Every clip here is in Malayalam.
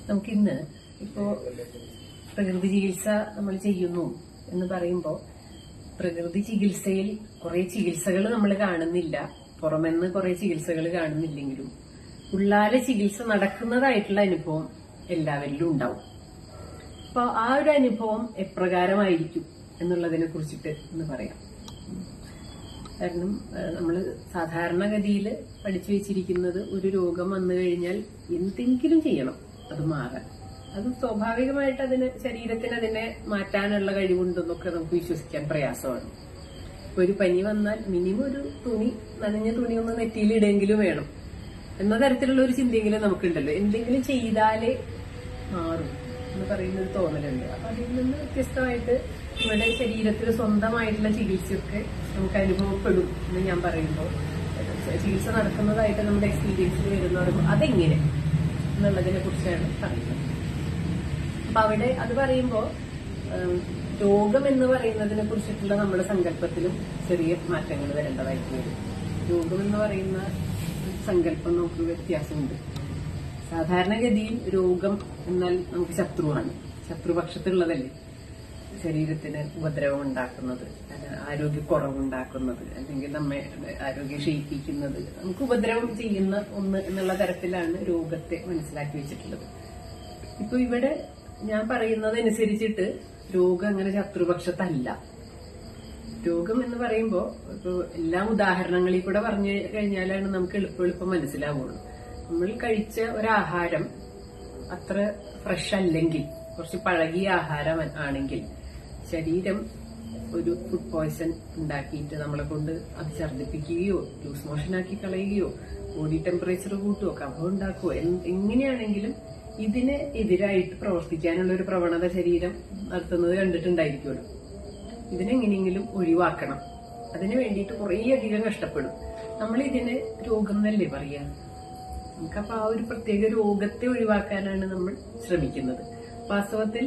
നമുക്കിന്ന് ഇപ്പോ പ്രകൃതി ചികിത്സ നമ്മൾ ചെയ്യുന്നു എന്ന് പറയുമ്പോൾ പ്രകൃതി ചികിത്സയിൽ കുറെ ചികിത്സകൾ നമ്മൾ കാണുന്നില്ല, പുറമെന്ന് കുറെ ചികിത്സകൾ കാണുന്നില്ലെങ്കിലും ഉള്ളാലെ ചികിത്സ നടക്കുന്നതായിട്ടുള്ള അനുഭവം എല്ലാവരിലും ഉണ്ടാവും. അപ്പൊ ആ ഒരു അനുഭവം എപ്രകാരമായിരിക്കും എന്നുള്ളതിനെ കുറിച്ചിട്ട് എന്ന് പറയാം. കാരണം നമ്മൾ സാധാരണഗതിയിൽ പഠിച്ചു വെച്ചിരിക്കുന്നത് ഒരു രോഗം വന്നു കഴിഞ്ഞാൽ എന്തെങ്കിലും ചെയ്യണം അത് മാറാൻ. അത് സ്വാഭാവികമായിട്ട് ശരീരത്തിന് അതിനെ മാറ്റാനുള്ള കഴിവുണ്ടെന്നൊക്കെ നമുക്ക് വിശ്വസിക്കാൻ പ്രയാസമാണ്. ഒരു പനി വന്നാൽ മിനിമം ഒരു നനഞ്ഞ തുണി ഒന്ന് നെറ്റിയിലിടെങ്കിലും വേണം എന്ന തരത്തിലുള്ള ഒരു ചിന്തയെങ്കിലും നമുക്കുണ്ടല്ലോ. എന്തെങ്കിലും ചെയ്താലേ മാറും എന്ന് പറയുന്ന ഒരു തോന്നലുണ്ട്. അപ്പൊ അതിൽ നിന്ന് വ്യത്യസ്തമായിട്ട് ഇവിടെ ശരീരത്തിൽ സ്വന്തമായിട്ടുള്ള ചികിത്സയൊക്കെ നമുക്ക് അനുഭവപ്പെടും എന്ന് ഞാൻ പറയുമ്പോൾ, ചികിത്സ നടക്കുന്നതായിട്ട് നമ്മുടെ എക്സ്പീരിയൻസിൽ വരുന്നവർക്ക് അതെങ്ങനെ എന്നുള്ളതിനെ കുറിച്ചാണ് പറയുന്നത്. അപ്പൊ അവിടെ അത് പറയുമ്പോൾ രോഗം എന്ന് പറയുന്നതിനെ കുറിച്ചിട്ടുള്ള നമ്മുടെ സങ്കല്പത്തിലും ചെറിയ മാറ്റങ്ങൾ വരേണ്ടതായിട്ട് വരും. രോഗം എന്ന് പറയുന്ന സങ്കല്പം നമുക്ക് വ്യത്യാസമുണ്ട്. സാധാരണഗതിയിൽ രോഗം എന്നാൽ നമുക്ക് ശത്രുവാണ്, ശത്രുപക്ഷത്തുള്ളതല്ലേ. ശരീരത്തിന് ഉപദ്രവം ഉണ്ടാക്കുന്നത്, ആരോഗ്യക്കുറവുണ്ടാക്കുന്നത്, അല്ലെങ്കിൽ നമ്മെ ആരോഗ്യം ക്ഷയിപ്പിക്കുന്നത്, നമുക്ക് ഉപദ്രവം ചെയ്യുന്ന ഒന്ന് എന്നുള്ള തരത്തിലാണ് രോഗത്തെ മനസ്സിലാക്കി വെച്ചിട്ടുള്ളത്. ഇപ്പൊ ഇവിടെ ഞാൻ പറയുന്നതനുസരിച്ചിട്ട് രോഗം അങ്ങനെ ശത്രുപക്ഷത്തല്ല. രോഗം എന്ന് പറയുമ്പോ ഇപ്പൊ എല്ലാം ഉദാഹരണങ്ങളിൽ കൂടെ പറഞ്ഞു കഴിഞ്ഞാലാണ് നമുക്ക് എളുപ്പം മനസ്സിലാവുള്ളൂ. നമ്മൾ കഴിച്ച ഒരാഹാരം അത്ര ഫ്രഷ് അല്ലെങ്കിൽ, കുറച്ച് പഴകിയ ആഹാരം ആണെങ്കിൽ ശരീരം ഒരു ഫുഡ് പോയ്സൺ ഉണ്ടാക്കിയിട്ട് നമ്മളെ കൊണ്ട് അത് ഛർദ്ദിപ്പിക്കുകയോ ലൂസ് മോഷൻ ആക്കി കളയുകയോ ബോഡി ടെമ്പറേച്ചർ കൂട്ടുകയോ കഫം ഉണ്ടാക്കുകയോ എങ്ങനെയാണെങ്കിലും ഇതിന് എതിരായിട്ട് പ്രവർത്തിക്കാനുള്ള ഒരു പ്രവണത ശരീരം നടത്തുന്നത് കണ്ടിട്ടുണ്ടായിരിക്കുമല്ലോ. ഇതിനെങ്ങനെയെങ്കിലും ഒഴിവാക്കണം, അതിനു വേണ്ടിയിട്ട് കുറേയധികം കഷ്ടപ്പെടും. നമ്മൾ ഇതിന് രോഗം എന്നല്ലേ പറയാ. നമുക്കപ്പൊ ആ ഒരു പ്രത്യേക രോഗത്തെ ഒഴിവാക്കാനാണ് നമ്മൾ ശ്രമിക്കുന്നത്. വാസ്തവത്തിൽ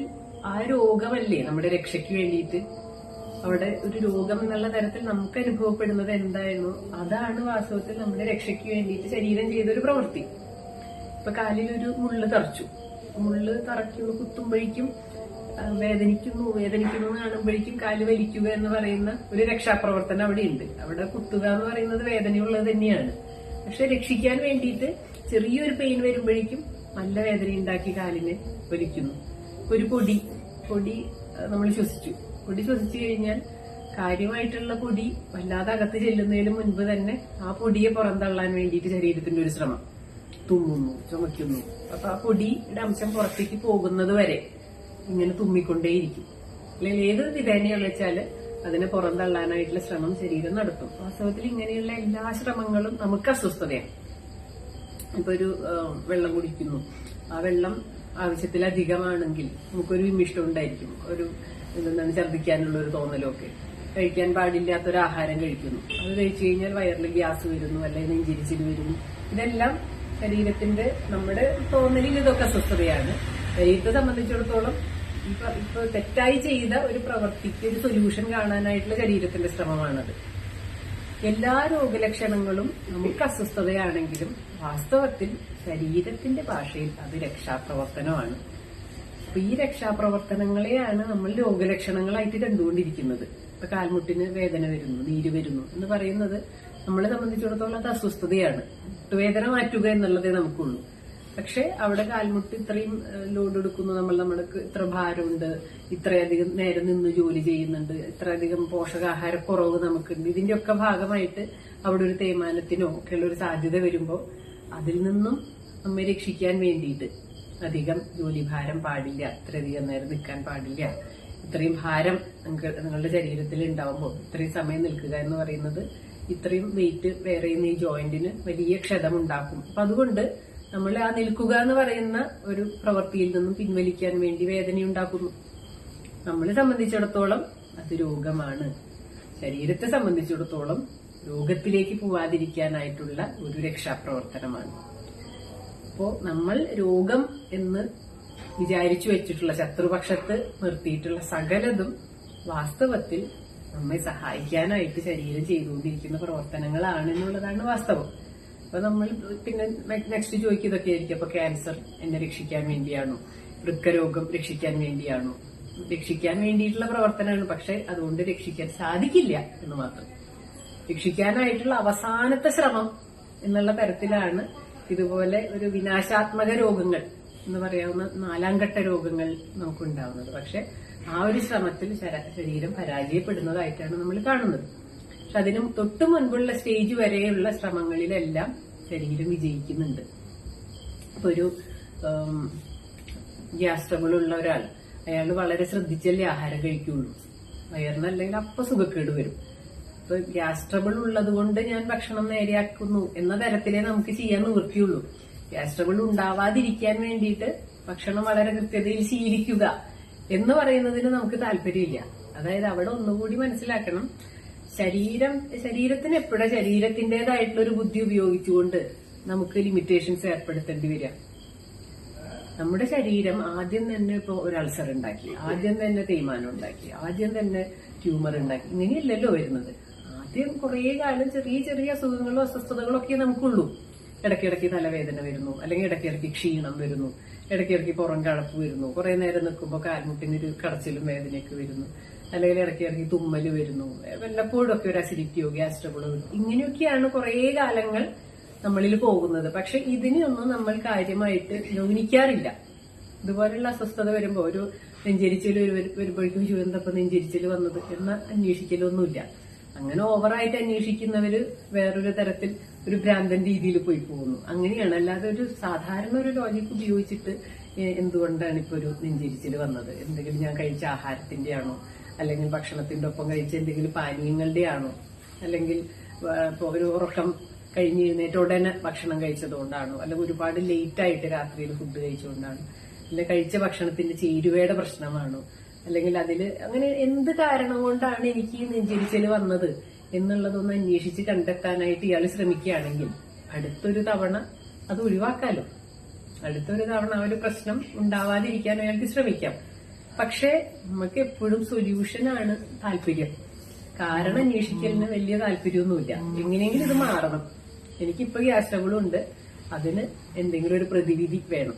ആ രോഗമല്ലേ നമ്മുടെ രക്ഷയ്ക്ക് വേണ്ടിയിട്ട്. അവിടെ ഒരു രോഗം എന്നുള്ള തരത്തിൽ നമുക്ക് അനുഭവപ്പെടുന്നത് എന്തായിരുന്നു, അതാണ് വാസ്തവത്തിൽ നമ്മുടെ രക്ഷയ്ക്ക് വേണ്ടിയിട്ട് ശരീരം ചെയ്തൊരു പ്രവൃത്തി. ഇപ്പൊ കാലിലൊരു മുള്ള് തറച്ചു, മുള്ള് കുത്തുമ്പോഴേക്കും വേദനിക്കുന്നു എന്ന് കാണുമ്പോഴേക്കും കാല് വലിക്കുക എന്ന് പറയുന്ന ഒരു രക്ഷാപ്രവർത്തനം അവിടെ ഉണ്ട്. അവിടെ കുത്തുക എന്ന് പറയുന്നത് വേദനയുള്ളത് തന്നെയാണ്. പക്ഷെ രക്ഷിക്കാൻ വേണ്ടിയിട്ട് ചെറിയൊരു പെയിൻ വരുമ്പോഴേക്കും നല്ല വേദന ഉണ്ടാക്കി കാലിനെ വലിക്കുന്നു. ഒരു പൊടി നമ്മൾ ശ്വസിച്ചു കഴിഞ്ഞാൽ കാര്യമായിട്ടുള്ള പൊടി വല്ലാതെ അകത്ത് ചെല്ലുന്നതിന് മുൻപ് തന്നെ ആ പൊടിയെ പുറന്തള്ളാൻ വേണ്ടിയിട്ട് ശരീരത്തിന്റെ ഒരു ശ്രമം, തുമ്മുന്നു, ചുമയ്ക്കുന്നു. അപ്പൊ ആ പൊടിയുടെ അംശം പുറത്തേക്ക് പോകുന്നത് വരെ ഇങ്ങനെ തുമ്മിക്കൊണ്ടേയിരിക്കും. അല്ലെങ്കിൽ ഏത് വിധേനയുള്ള വെച്ചാല് അതിനെ പുറന്തള്ളാനായിട്ടുള്ള ശ്രമം ശരീരം നടത്തും. വാസ്തവത്തിൽ ഇങ്ങനെയുള്ള എല്ലാ ശ്രമങ്ങളും നമുക്ക് അസ്വസ്ഥതയാണ്. ഇപ്പൊ ഒരു വെള്ളം കുടിക്കുന്നു, ആ വെള്ളം ആവശ്യത്തിലധികമാണെങ്കിൽ നമുക്കൊരു വിമിഷ്ടം ഉണ്ടായിരിക്കും, ഒരു ഛർദ്ദിക്കാനുള്ള ഒരു തോന്നലൊക്കെ. കഴിക്കാൻ പാടില്ലാത്തൊരു ആഹാരം കഴിക്കുന്നു, അത് കഴിച്ചു കഴിഞ്ഞാൽ വയറിൽ ഗ്യാസ് വരുന്നു, അല്ലെങ്കിൽ നെഞ്ചിരിച്ചിൽ വരുന്നു. ഇതെല്ലാം ശരീരത്തിന്റെ നമ്മുടെ തോന്നലിൽ ഇതൊക്കെ അസ്വസ്ഥതയാണ്. ശരീരത്തെ സംബന്ധിച്ചിടത്തോളം ഇപ്പൊ തെറ്റായി ചെയ്ത ഒരു പ്രവൃത്തിക്ക് ഒരു സൊല്യൂഷൻ കാണാനായിട്ടുള്ള ശരീരത്തിന്റെ ശ്രമമാണത്. എല്ലാ രോഗലക്ഷണങ്ങളും നമുക്ക് അസ്വസ്ഥതയാണെങ്കിലും വാസ്തവത്തിൽ ശരീരത്തിന്റെ ഭാഷയിൽ അത് രക്ഷാപ്രവർത്തനമാണ്. അപ്പൊ ഈ രക്ഷാപ്രവർത്തനങ്ങളെയാണ് നമ്മൾ രോഗലക്ഷണങ്ങളായിട്ട് കണ്ടുകൊണ്ടിരിക്കുന്നത്. ഇപ്പൊ കാൽമുട്ടിന് വേദന വരുന്നു, നീര് വരുന്നു എന്ന് പറയുന്നത് നമ്മളെ സംബന്ധിച്ചിടത്തോളം അത് അസ്വസ്ഥതയാണ്. വേദന മാറ്റുക എന്നുള്ളതേ നമുക്കുള്ളൂ. പക്ഷെ അവിടെ കാൽമുട്ട് ഇത്രയും ലോഡ് എടുക്കുന്നു, നമ്മൾക്ക് ഇത്ര ഭാരമുണ്ട്, ഇത്രയധികം നേരം നിന്ന് ജോലി ചെയ്യുന്നുണ്ട്, ഇത്രയധികം പോഷകാഹാരക്കുറവ് നമുക്കുണ്ട്, ഇതിന്റെയൊക്കെ ഭാഗമായിട്ട് അവിടെ ഒരു തേയ്മാനത്തിനോ ഒക്കെയുള്ള ഒരു സാധ്യത വരുമ്പോൾ അതിൽ നിന്നും നമ്മെ രക്ഷിക്കാൻ വേണ്ടിയിട്ട് അധികം ജോലിഭാരം പാടില്ല, ഇത്രയധികം നേരം നിൽക്കാൻ പാടില്ല, ഇത്രയും ഭാരം നിങ്ങളുടെ ശരീരത്തിൽ ഉണ്ടാവുമ്പോൾ ഇത്രയും സമയം നിൽക്കുക എന്ന് പറയുന്നത് ഇത്രയും വെയിറ്റ് വേറെ ഈ ജോയിന്റിന് വലിയ ക്ഷതമുണ്ടാക്കും. അപ്പൊ അതുകൊണ്ട് നമ്മൾ ആ നിൽക്കുക എന്ന് പറയുന്ന ഒരു പ്രവൃത്തിയിൽ നിന്നും പിൻവലിക്കാൻ വേണ്ടി വേദനയുണ്ടാക്കുന്നു. നമ്മളെ സംബന്ധിച്ചിടത്തോളം അത് രോഗമാണ്. ശരീരത്തെ സംബന്ധിച്ചിടത്തോളം രോഗത്തിലേക്ക് പോവാതിരിക്കാനായിട്ടുള്ള ഒരു രക്ഷാപ്രവർത്തനമാണ്. അപ്പോ നമ്മൾ രോഗം എന്ന് വിചാരിച്ചു വെച്ചിട്ടുള്ള ശത്രുപക്ഷത്ത് നിർത്തിയിട്ടുള്ള സകലതും വാസ്തവത്തിൽ നമ്മെ സഹായിക്കാനായിട്ട് ശരീരം ചെയ്തുകൊണ്ടിരിക്കുന്ന പ്രവർത്തനങ്ങളാണ് എന്നുള്ളതാണ് വാസ്തവം. അപ്പൊ നമ്മൾ പിന്നെ നെക്സ്റ്റ് ചോദിക്കും ഇതൊക്കെ ആയിരിക്കും. അപ്പൊ ക്യാൻസർ എന്നെ രക്ഷിക്കാൻ വേണ്ടിയാണോ, വൃക്കരോഗം രക്ഷിക്കാൻ വേണ്ടിയാണോ? രക്ഷിക്കാൻ വേണ്ടിയിട്ടുള്ള പ്രവർത്തനമാണ്, പക്ഷെ അതുകൊണ്ട് രക്ഷിക്കാൻ സാധിക്കില്ല എന്ന് മാത്രം. രക്ഷിക്കാനായിട്ടുള്ള അവസാനത്തെ ശ്രമം എന്നുള്ള തരത്തിലാണ് ഇതുപോലെ ഒരു വിനാശാത്മക രോഗങ്ങൾ എന്ന് പറയാവുന്ന 4ാം ഘട്ട രോഗങ്ങൾ നമുക്കുണ്ടാവുന്നത്. പക്ഷെ ആ ഒരു ശ്രമത്തിൽ ശരീരം പരാജയപ്പെടുന്നതായിട്ടാണ് നമ്മൾ കാണുന്നത്. പക്ഷെ അതിന് തൊട്ടു മുൻപുള്ള സ്റ്റേജ് വരെയുള്ള ശ്രമങ്ങളിലെല്ലാം ശരീരം വിജയിക്കുന്നുണ്ട്. ഇപ്പൊ ഒരു ഗ്യാസ് ട്രബിൾ ഉള്ള ഒരാൾ, അയാൾ വളരെ ശ്രദ്ധിച്ചല്ലേ ആഹാരം കഴിക്കുള്ളൂ. വയറിനല്ലെങ്കിൽ അപ്പൊ സുഖക്കേട് വരും. ഇപ്പൊ ഗ്യാസ് ട്രബിൾ ഉള്ളത് കൊണ്ട് ഞാൻ ഭക്ഷണം നേരെയാക്കുന്നു എന്ന തരത്തിലേ നമുക്ക് ചെയ്യാൻ നിവൃത്തിയുള്ളൂ. ഗ്യാസ് ട്രബിൾ ഉണ്ടാവാതിരിക്കാൻ വേണ്ടിയിട്ട് ഭക്ഷണം വളരെ കൃത്യതയിൽ ശീലിക്കുക എന്ന് പറയുന്നതിന് നമുക്ക് താല്പര്യമില്ല. അതായത് അവിടെ ഒന്നുകൂടി മനസ്സിലാക്കണം, ശരീരത്തിന് എപ്പോഴും ശരീരത്തിന്റേതായിട്ടുള്ള ഒരു ബുദ്ധി ഉപയോഗിച്ചുകൊണ്ട് നമുക്ക് ലിമിറ്റേഷൻസ് ഏർപ്പെടുത്തേണ്ടി വരിക. നമ്മുടെ ശരീരം ആദ്യം തന്നെ ഇപ്പൊ ഒരു അൾസർ ഉണ്ടാക്കി, ആദ്യം തന്നെ തേയ്മാനം ഉണ്ടാക്കി, ആദ്യം തന്നെ ട്യൂമർ ഉണ്ടാക്കി, ഇങ്ങനെയല്ലല്ലോ വരുന്നത്. ആദ്യം കുറെ കാലം ചെറിയ ചെറിയ അസുഖങ്ങളോ അസ്വസ്ഥതകളോ ഒക്കെ നമുക്കുള്ളൂ. ഇടയ്ക്കിടയ്ക്ക് തലവേദന വരുന്നു, അല്ലെങ്കിൽ ഇടയ്ക്കിടയ്ക്ക് ക്ഷീണം വരുന്നു, ഇടയ്ക്കിടയ്ക്ക് പുറം കഴപ്പ് വരുന്നു, കുറെ നേരം നിൽക്കുമ്പോൾ കാൽമുട്ടിനൊരു കടച്ചിലും വേദനയൊക്കെ വരുന്നു, അല്ലെങ്കിൽ ഇടയ്ക്കിടയ്ക്ക് തുമ്മല് വരുന്നു, വല്ലപ്പോഴും ഒക്കെ ഒരു അസിഡിറ്റിയോ ഗ്യാസ് ട്രബിളോ വരുന്നു. ഇങ്ങനെയൊക്കെയാണ് കുറെ കാലങ്ങൾ നമ്മളിൽ പോകുന്നത്. പക്ഷെ ഇതിനെയൊന്നും നമ്മൾ കാര്യമായിട്ട് ഗൗനിക്കാറില്ല. ഇതുപോലുള്ള അസ്വസ്ഥത വരുമ്പോ ഒരു നെഞ്ചരിച്ചിൽ വരുമ്പോഴേക്കും എന്തപ്പോ നെഞ്ചരിച്ചിൽ വന്നത് എന്ന അന്വേഷിക്കലൊന്നുമില്ല. അങ്ങനെ ഓവറായിട്ട് അന്വേഷിക്കുന്നവര് വേറൊരു തരത്തിൽ ഒരു ഭ്രാന്തൻ രീതിയിൽ പോയി പോകുന്നു. അങ്ങനെയാണ്. അല്ലാതെ ഒരു സാധാരണ ഒരു ലോജിക്ക് ഉപയോഗിച്ചിട്ട് എന്തുകൊണ്ടാണ് ഇപ്പൊ ഒരു നെഞ്ചരിച്ചിൽ വന്നത്, എന്തെങ്കിലും ഞാൻ കഴിച്ച ആഹാരത്തിന്റെ ആണോ, അല്ലെങ്കിൽ ഭക്ഷണത്തിന്റെ ഒപ്പം കഴിച്ച എന്തെങ്കിലും പാനീയങ്ങളുടെ ആണോ, അല്ലെങ്കിൽ ഇപ്പൊ ഒരു ഉറക്കം കഴിഞ്ഞ് എഴുന്നേറ്റ് ഉടനെ ഭക്ഷണം കഴിച്ചതുകൊണ്ടാണോ, അല്ലെങ്കിൽ ഒരുപാട് ലേറ്റ് ആയിട്ട് രാത്രിയിൽ ഫുഡ് കഴിച്ചുകൊണ്ടാണോ, അല്ലെങ്കിൽ കഴിച്ച ഭക്ഷണത്തിന്റെ ചേരുവയുടെ പ്രശ്നമാണോ, അല്ലെങ്കിൽ അതില് അങ്ങനെ എന്ത് കാരണം കൊണ്ടാണ് എനിക്ക് നെഞ്ചരിച്ചല് വന്നത് എന്നുള്ളതൊന്ന് അന്വേഷിച്ച് കണ്ടെത്താനായിട്ട് ഇയാൾ ശ്രമിക്കുകയാണെങ്കിൽ അടുത്തൊരു തവണ അത് ഒഴിവാക്കാലോ. അടുത്തൊരു തവണ ആ ഒരു പ്രശ്നം ഉണ്ടാവാതിരിക്കാൻ അയാൾക്ക് ശ്രമിക്കാം. പക്ഷെ നമുക്ക് എപ്പോഴും സൊല്യൂഷനാണ് താല്പര്യം. കാരണം അന്വേഷിക്കലിന് വലിയ താല്പര്യമൊന്നുമില്ല. എങ്ങനെയെങ്കിലും ഇത് മാറണം, എനിക്കിപ്പോ ഗ്യാസ് ട്രബിളും ഉണ്ട്, അതിന് എന്തെങ്കിലും ഒരു പ്രതിവിധി വേണം.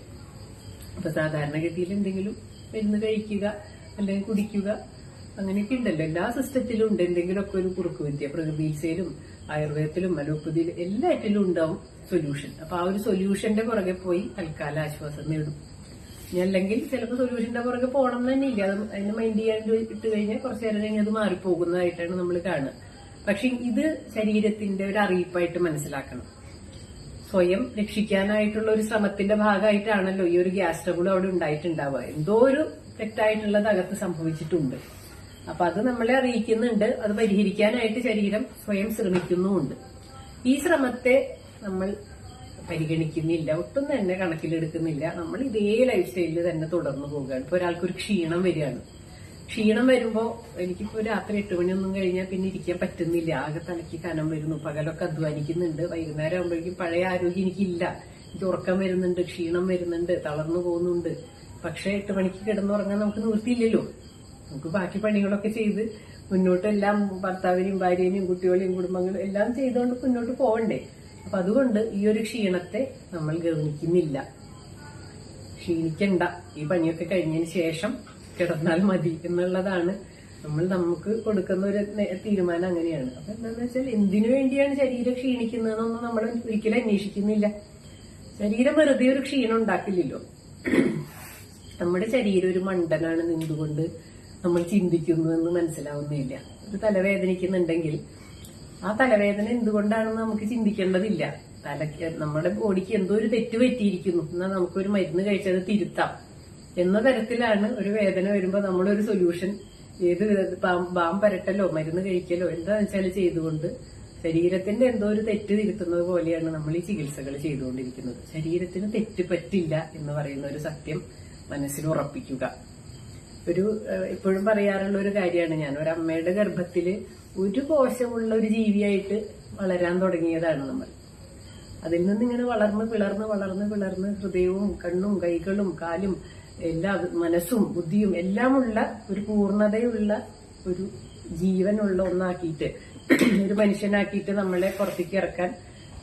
അപ്പൊ സാധാരണഗതിയിൽ എന്തെങ്കിലും മരുന്ന് കഴിക്കുക അല്ലെങ്കിൽ കുടിക്കുക അങ്ങനെയൊക്കെ ഉണ്ടല്ലോ. എല്ലാ സിസ്റ്റത്തിലും ഉണ്ട് എന്തെങ്കിലുമൊക്കെ ഒരു കുറുക്ക് വിദ്യ. പ്രകൃതിയിലും ആയുർവേദത്തിലും അലോപ്പതിയിലും എല്ലാറ്റിലും ഉണ്ടാവും സൊല്യൂഷൻ. അപ്പൊ ആ ഒരു സൊല്യൂഷന്റെ പുറകെ പോയി തൽക്കാല ആശ്വാസം നേടും. അല്ലെങ്കിൽ ചിലപ്പോൾ സൊല്യൂഷന്റെ പുറകെ പോകണം തന്നെ ഇല്ല, അത് അതിന് മൈൻഡ് ചെയ്യാണ്ട് ഇട്ട് കഴിഞ്ഞാൽ കുറച്ചു നേരം കഴിഞ്ഞ് അത് മാറിപ്പോകുന്നതായിട്ടാണ് നമ്മൾ കാണുക. പക്ഷെ ഇത് ശരീരത്തിന്റെ ഒരു അറിയിപ്പായിട്ട് മനസ്സിലാക്കണം. സ്വയം രക്ഷിക്കാനായിട്ടുള്ള ഒരു ശ്രമത്തിന്റെ ഭാഗമായിട്ടാണല്ലോ ഈ ഒരു ഗ്യാസ് ട്രബിൾ അവിടെ ഉണ്ടായിട്ടുണ്ടാവുക. എന്തോ ഒരു തെറ്റായിട്ടുള്ളത് അകത്ത് സംഭവിച്ചിട്ടുണ്ട്. അപ്പൊ അത് നമ്മളെ അറിയിക്കുന്നുണ്ട്. അത് പരിഹരിക്കാനായിട്ട് ശരീരം സ്വയം ശ്രമിക്കുന്നുമുണ്ട്. ഈ ശ്രമത്തെ നമ്മൾ പരിഗണിക്കുന്നില്ല, ഒട്ടും തന്നെ കണക്കിലെടുക്കുന്നില്ല. നമ്മൾ ഇതേ ലൈഫ് സ്റ്റൈലിൽ തന്നെ തുടർന്നു പോവുകയാണ്. ഇപ്പൊ ഒരാൾക്കൊരു ക്ഷീണം വരികയാണ്. ക്ഷീണം വരുമ്പോ എനിക്കിപ്പോ രാത്രി 8 മണിയൊന്നും കഴിഞ്ഞാൽ പിന്നെ ഇരിക്കാൻ പറ്റുന്നില്ല, ആകെ തലയ്ക്ക് കനം വരുന്നു, പകലൊക്കെ അധ്വാനിക്കുന്നുണ്ട്, വൈകുന്നേരം ആകുമ്പോഴേക്കും പഴയ ആരോഗ്യം എനിക്കില്ല, എനിക്ക് ഉറക്കം വരുന്നുണ്ട്, ക്ഷീണം വരുന്നുണ്ട്, തളർന്നു പോകുന്നുണ്ട്. പക്ഷെ 8 മണിക്ക് കിടന്നുറങ്ങാൻ നമുക്ക് നിവൃത്തിയില്ലല്ലോ. നമുക്ക് ബാക്കി പണികളൊക്കെ ചെയ്ത് മുന്നോട്ടെല്ലാം ഭർത്താവിനെയും ഭാര്യനെയും കുട്ടികളെയും കുടുംബങ്ങളും എല്ലാം ചെയ്തുകൊണ്ട് മുന്നോട്ട് പോകണ്ടേ. അപ്പൊ അതുകൊണ്ട് ഈ ഒരു ക്ഷീണത്തെ നമ്മൾ ഗൗനിക്കുന്നില്ല. ക്ഷീണിക്കണ്ട, ഈ പണിയൊക്കെ കഴിഞ്ഞതിന് ശേഷം കിടന്നാൽ മതി എന്നുള്ളതാണ് നമുക്ക് കൊടുക്കുന്ന ഒരു തീരുമാനം. അങ്ങനെയാണ്. അപ്പൊ എന്താന്ന് വെച്ചാൽ എന്തിനു വേണ്ടിയാണ് ശരീരം ക്ഷീണിക്കുന്നതെന്നൊന്നും നമ്മൾ ഒരിക്കലും അന്വേഷിക്കുന്നില്ല. ശരീരം വെറുതെ ഒരു ക്ഷീണം ഉണ്ടാക്കില്ലല്ലോ. നമ്മുടെ ശരീരം ഒരു മണ്ടനാണ് എന്തുകൊണ്ട് നമ്മൾ ചിന്തിക്കുന്നു എന്ന് മനസ്സിലാവുന്നില്ല. ഒരു തലവേദനിക്കുന്നുണ്ടെങ്കിൽ ആ തലവേദന എന്തുകൊണ്ടാണെന്ന് നമുക്ക് ചിന്തിക്കേണ്ടതില്ല. നമ്മുടെ ബോഡിക്ക് എന്തോ ഒരു തെറ്റ് പറ്റിയിരിക്കുന്നു, എന്നാൽ നമുക്കൊരു മരുന്ന് കഴിച്ചത് തിരുത്താം എന്ന തരത്തിലാണ് ഒരു വേദന വരുമ്പോൾ നമ്മളൊരു സൊല്യൂഷൻ ഏത് ബാം പരട്ടലോ മരുന്ന് കഴിക്കലോ എന്താണെന്ന് വെച്ചാൽ ചെയ്തുകൊണ്ട് ശരീരത്തിന്റെ എന്തോ ഒരു തെറ്റ് തിരുത്തുന്നത് പോലെയാണ് നമ്മൾ ഈ ചികിത്സകൾ ചെയ്തുകൊണ്ടിരിക്കുന്നത്. ശരീരത്തിന് തെറ്റ് പറ്റില്ല എന്ന് പറയുന്ന ഒരു സത്യം മനസ്സിൽ ഉറപ്പിക്കുക. എപ്പോഴും പറയാറുള്ള ഒരു കാര്യമാണ്, ഞാൻ ഒരമ്മയുടെ ഗർഭത്തില് ഒരു കോശമുള്ള ഒരു ജീവിയായിട്ട് വളരാൻ തുടങ്ങിയതാണ് നമ്മൾ. അതിൽ നിന്ന് ഇങ്ങനെ വളർന്ന് ഹൃദയവും കണ്ണും കൈകളും കാലും എല്ലാ മനസ്സും ബുദ്ധിയും എല്ലാമുള്ള ഒരു പൂർണ്ണതയുള്ള ഒരു ജീവനുള്ള ഒന്നാക്കിയിട്ട് ഒരു മനുഷ്യനാക്കിയിട്ട് നമ്മളെ പുറത്തേക്ക് ഇറക്കാൻ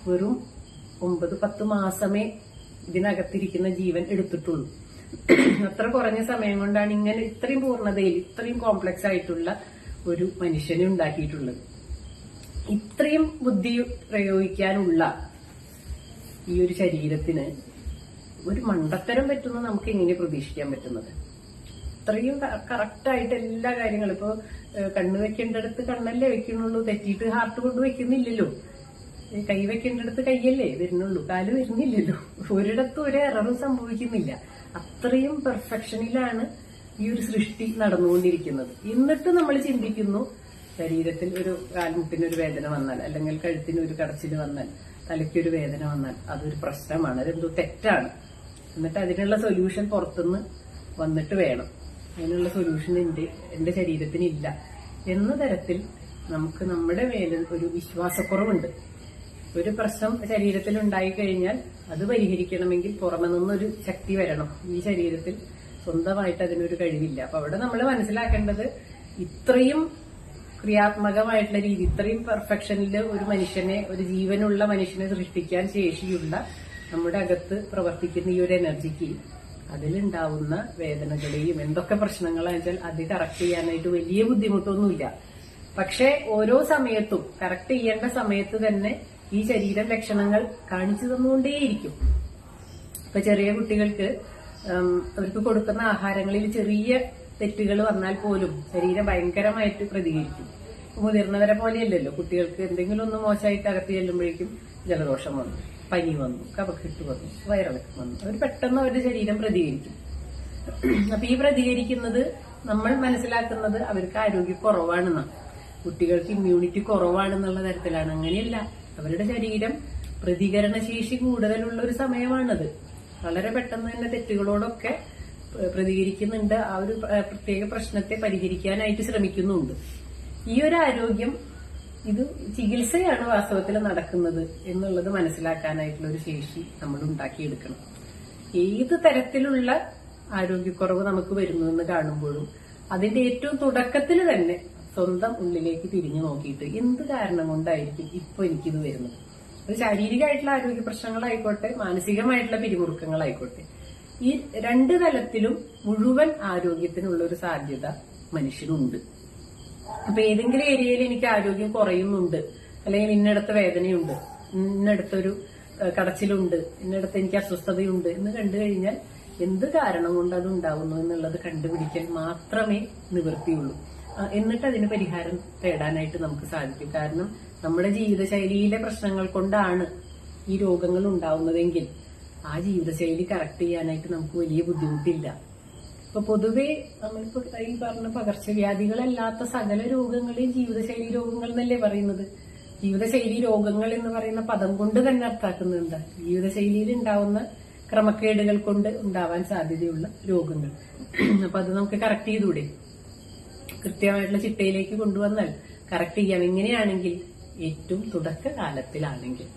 വെറും 9-10 മാസമേ ഇതിനകത്തിരിക്കുന്ന ജീവൻ എടുത്തിട്ടുള്ളൂ. അത്ര കുറഞ്ഞ സമയം കൊണ്ടാണ് ഇങ്ങനെ ഇത്രയും പൂർണ്ണതയിൽ ഇത്രയും കോംപ്ലക്സ് ആയിട്ടുള്ള ഒരു മനുഷ്യനെ ഉണ്ടാക്കിയിട്ടുള്ളത്. ഇത്രയും ബുദ്ധി പ്രയോഗിക്കാനുള്ള ഈ ഒരു ശരീരത്തിന് ഒരു മണ്ടത്തരം പറ്റുന്ന നമുക്ക് എങ്ങനെ പ്രതീക്ഷിക്കാൻ പറ്റുന്നത്? ഇത്രയും കറക്റ്റായിട്ട് എല്ലാ കാര്യങ്ങളും, ഇപ്പൊ കണ്ണ് വെക്കേണ്ടടുത്ത് കണ്ണല്ലേ വെക്കുന്നുള്ളൂ, തെറ്റിയിട്ട് ഹാർട്ട് കൊണ്ട് വെക്കുന്നില്ലല്ലോ. കൈ വെക്കേണ്ടടുത്ത് കൈയല്ലേ വരുന്നുള്ളൂ, കാല് വരുന്നില്ലല്ലോ. ഒരിടത്തും ഒരു എററും സംഭവിക്കുന്നില്ല. അത്രയും പെർഫെക്ഷനിലാണ് ഈ ഒരു സൃഷ്ടി നടന്നുകൊണ്ടിരിക്കുന്നത്. എന്നിട്ട് നമ്മൾ ചിന്തിക്കുന്നു, ശരീരത്തിൽ ഒരു കാൽമുട്ടിനൊരു വേദന വന്നാൽ, അല്ലെങ്കിൽ കഴുത്തിന് ഒരു കടച്ചിൽ വന്നാൽ, തലയ്ക്കൊരു വേദന വന്നാൽ അതൊരു പ്രശ്നമാണ്, അതെന്തോ തെറ്റാണ്. എന്നിട്ട് അതിനുള്ള സൊല്യൂഷൻ പുറത്തുനിന്ന് വന്നിട്ട് വേണം. അതിനുള്ള സൊല്യൂഷൻ എന്റെ ശരീരത്തിനില്ല എന്ന തരത്തിൽ നമുക്ക് നമ്മുടെ മേലിൽ ഒരു വിശ്വാസക്കുറവുണ്ട്. ഒരു പ്രശ്നം ശരീരത്തിൽ ഉണ്ടായിക്കഴിഞ്ഞാൽ അത് പരിഹരിക്കണമെങ്കിൽ പുറമെ നിന്നൊരു ശക്തി വരണം. ഈ ശരീരത്തിൽ സ്വന്തമായിട്ട് അതിനൊരു കഴിവില്ല. അപ്പൊ അവിടെ നമ്മൾ മനസ്സിലാക്കേണ്ടത്, ഇത്രയും ക്രിയാത്മകമായിട്ടുള്ള രീതി, ഇത്രയും പെർഫെക്ഷനിൽ ഒരു മനുഷ്യനെ, ഒരു ജീവനുള്ള മനുഷ്യനെ സൃഷ്ടിക്കാൻ ശേഷിയുള്ള നമ്മുടെ അകത്ത് പ്രവർത്തിക്കുന്ന ഈ ഒരു എനർജിക്ക് അതിലുണ്ടാവുന്ന വേദനകളെയും എന്തൊക്കെ പ്രശ്നങ്ങളാണെന്ന് വെച്ചാൽ അത് കറക്റ്റ് ചെയ്യാനായിട്ട് വലിയ ബുദ്ധിമുട്ടൊന്നുമില്ല. പക്ഷെ ഓരോ സമയത്തും കറക്റ്റ് ചെയ്യേണ്ട സമയത്ത് തന്നെ ഈ ശരീരം ലക്ഷണങ്ങൾ കാണിച്ചു തന്നുകൊണ്ടേയിരിക്കും. ഇപ്പൊ ചെറിയ കുട്ടികൾക്ക് അവർക്ക് കൊടുക്കുന്ന ആഹാരങ്ങളിൽ ചെറിയ തെറ്റുകൾ വന്നാൽ പോലും ശരീരം ഭയങ്കരമായിട്ട് പ്രതികരിക്കും. മുതിർന്നവരെ പോലെയല്ലല്ലോ. കുട്ടികൾക്ക് എന്തെങ്കിലും ഒന്ന് മോശമായിട്ട് അകത്ത് ചെല്ലുമ്പോഴേക്കും ജലദോഷം വന്നു, പനി വന്നു, കഫക്കെട്ട് വന്നു, വയറിളക്കം വന്നു, അവർ പെട്ടെന്ന് അവരുടെ ശരീരം പ്രതികരിക്കും. അപ്പൊ ഈ പ്രതികരിക്കുന്നത് നമ്മൾ മനസ്സിലാക്കുന്നത് അവർക്ക് ആരോഗ്യക്കുറവാണെന്നാണ്, കുട്ടികൾക്ക് ഇമ്മ്യൂണിറ്റി കുറവാണെന്നുള്ള തരത്തിലാണ്. അങ്ങനെയല്ല, അവരുടെ ശരീരം പ്രതികരണശേഷി കൂടുതലുള്ള ഒരു സമയമാണത്. വളരെ പെട്ടെന്ന് തന്നെ തെറ്റുകളോടൊക്കെ പ്രതികരിക്കുന്നുണ്ട്. ആ ഒരു പ്രത്യേക പ്രശ്നത്തെ പരിഹരിക്കാനായിട്ട് ശ്രമിക്കുന്നുണ്ട്. ഈ ഒരു ആരോഗ്യം, ഇത് ചികിത്സയാണ് വാസ്തവത്തിൽ നടക്കുന്നത് എന്നുള്ളത് മനസ്സിലാക്കാനായിട്ടുള്ള ഒരു ശേഷി നമ്മൾ ഉണ്ടാക്കിയെടുക്കണം. ഏത് തരത്തിലുള്ള ആരോഗ്യക്കുറവ് നമുക്ക് വരുന്നു എന്ന് കാണുമ്പോഴും അതിന്റെ ഏറ്റവും തുടക്കത്തിൽ തന്നെ സ്വന്തം ഉള്ളിലേക്ക് തിരിഞ്ഞു നോക്കിയിട്ട് എന്ത് കാരണം കൊണ്ടായിരിക്കും ഇപ്പൊ എനിക്കിത് വരുന്നത്. അത് ശാരീരികമായിട്ടുള്ള ആരോഗ്യ പ്രശ്നങ്ങളായിക്കോട്ടെ, മാനസികമായിട്ടുള്ള പിരിമുറുക്കങ്ങളായിക്കോട്ടെ, ഈ രണ്ട് തലത്തിലും മുഴുവൻ ആരോഗ്യത്തിനുള്ള ഒരു സാധ്യത മനുഷ്യനുണ്ട്. അപ്പൊ ഏതെങ്കിലും ഏരിയയിൽ എനിക്ക് ആരോഗ്യം കുറയുന്നുണ്ട്, അല്ലെങ്കിൽ ഇന്നടത്ത് വേദനയുണ്ട്, ഇന്നടത്തൊരു കടച്ചിലുണ്ട്, ഇന്നടത്ത് എനിക്ക് അസ്വസ്ഥതയുണ്ട് എന്ന് കണ്ടു കഴിഞ്ഞാൽ എന്ത് കാരണം കൊണ്ട് അത് ഉണ്ടാവുന്നു എന്നുള്ളത് കണ്ടുപിടിക്കാൻ മാത്രമേ നിവൃത്തിയുള്ളൂ. എന്നിട്ട് അതിന് പരിഹാരം തേടാനായിട്ട് നമുക്ക് സാധിക്കും. കാരണം നമ്മുടെ ജീവിതശൈലിയിലെ പ്രശ്നങ്ങൾ കൊണ്ടാണ് ഈ രോഗങ്ങൾ ഉണ്ടാവുന്നതെങ്കിൽ ആ ജീവിതശൈലി കറക്റ്റ് ചെയ്യാനായിട്ട് നമുക്ക് വലിയ ബുദ്ധിമുട്ടില്ല. ഇപ്പൊ പൊതുവെ നമ്മളിപ്പോ ഈ പറഞ്ഞ പകർച്ചവ്യാധികളല്ലാത്ത സകല രോഗങ്ങളെയും ജീവിതശൈലി രോഗങ്ങൾ എന്നല്ലേ പറയുന്നത്. ജീവിതശൈലി രോഗങ്ങൾ എന്ന് പറയുന്ന പദം കൊണ്ട് തന്നെ അർത്ഥാക്കുന്നുണ്ട് ജീവിതശൈലിയിൽ ഉണ്ടാവുന്ന ക്രമക്കേടുകൾ കൊണ്ട് ഉണ്ടാവാൻ സാധ്യതയുള്ള രോഗങ്ങൾ. അപ്പൊ അത് നമുക്ക് കറക്റ്റ് ചെയ്തൂടെ? കൃത്യമായിട്ടുള്ള ചിട്ടയിലേക്ക് കൊണ്ടുവന്നാൽ കറക്റ്റ് ചെയ്യാം. എങ്ങനെയാണെങ്കിൽ ഏറ്റവും തുടക്കകാലത്തിലാണെങ്കിൽ.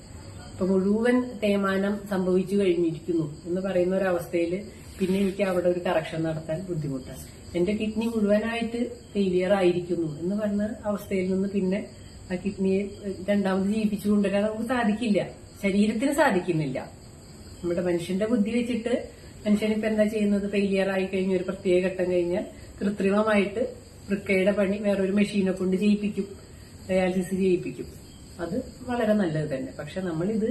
ഇപ്പൊ മുഴുവൻ തേയ്മാനം സംഭവിച്ചു കഴിഞ്ഞിരിക്കുന്നു എന്ന് പറയുന്ന ഒരവസ്ഥയിൽ പിന്നെ എനിക്ക് അവിടെ ഒരു കറക്ഷൻ നടത്താൻ ബുദ്ധിമുട്ടാണ്. എന്റെ കിഡ്നി മുഴുവനായിട്ട് ഫെയിലിയർ ആയിരിക്കുന്നു എന്ന് പറഞ്ഞ അവസ്ഥയിൽ നിന്ന് പിന്നെ ആ കിഡ്നിയെ രണ്ടാമത് ജീവിപ്പിച്ചു കൊണ്ടുവരാൻ നമുക്ക് സാധിക്കില്ല, ശരീരത്തിന് സാധിക്കുന്നില്ല. നമ്മുടെ മനുഷ്യന്റെ ബുദ്ധി വെച്ചിട്ട് മനുഷ്യനിപ്പോ എന്താ ചെയ്യുന്നത്? ഫെയിലിയർ ആയി കഴിഞ്ഞ ഒരു പ്രത്യേക ഘട്ടം കഴിഞ്ഞാൽ കൃത്രിമമായിട്ട് വൃക്കയുടെ പണി വേറൊരു മെഷീനെ കൊണ്ട് ചെയ്യിപ്പിക്കും, ഡയാലിസിസ് ചെയ്യിപ്പിക്കും. അത് വളരെ നല്ലത് തന്നെ. പക്ഷെ നമ്മളിത്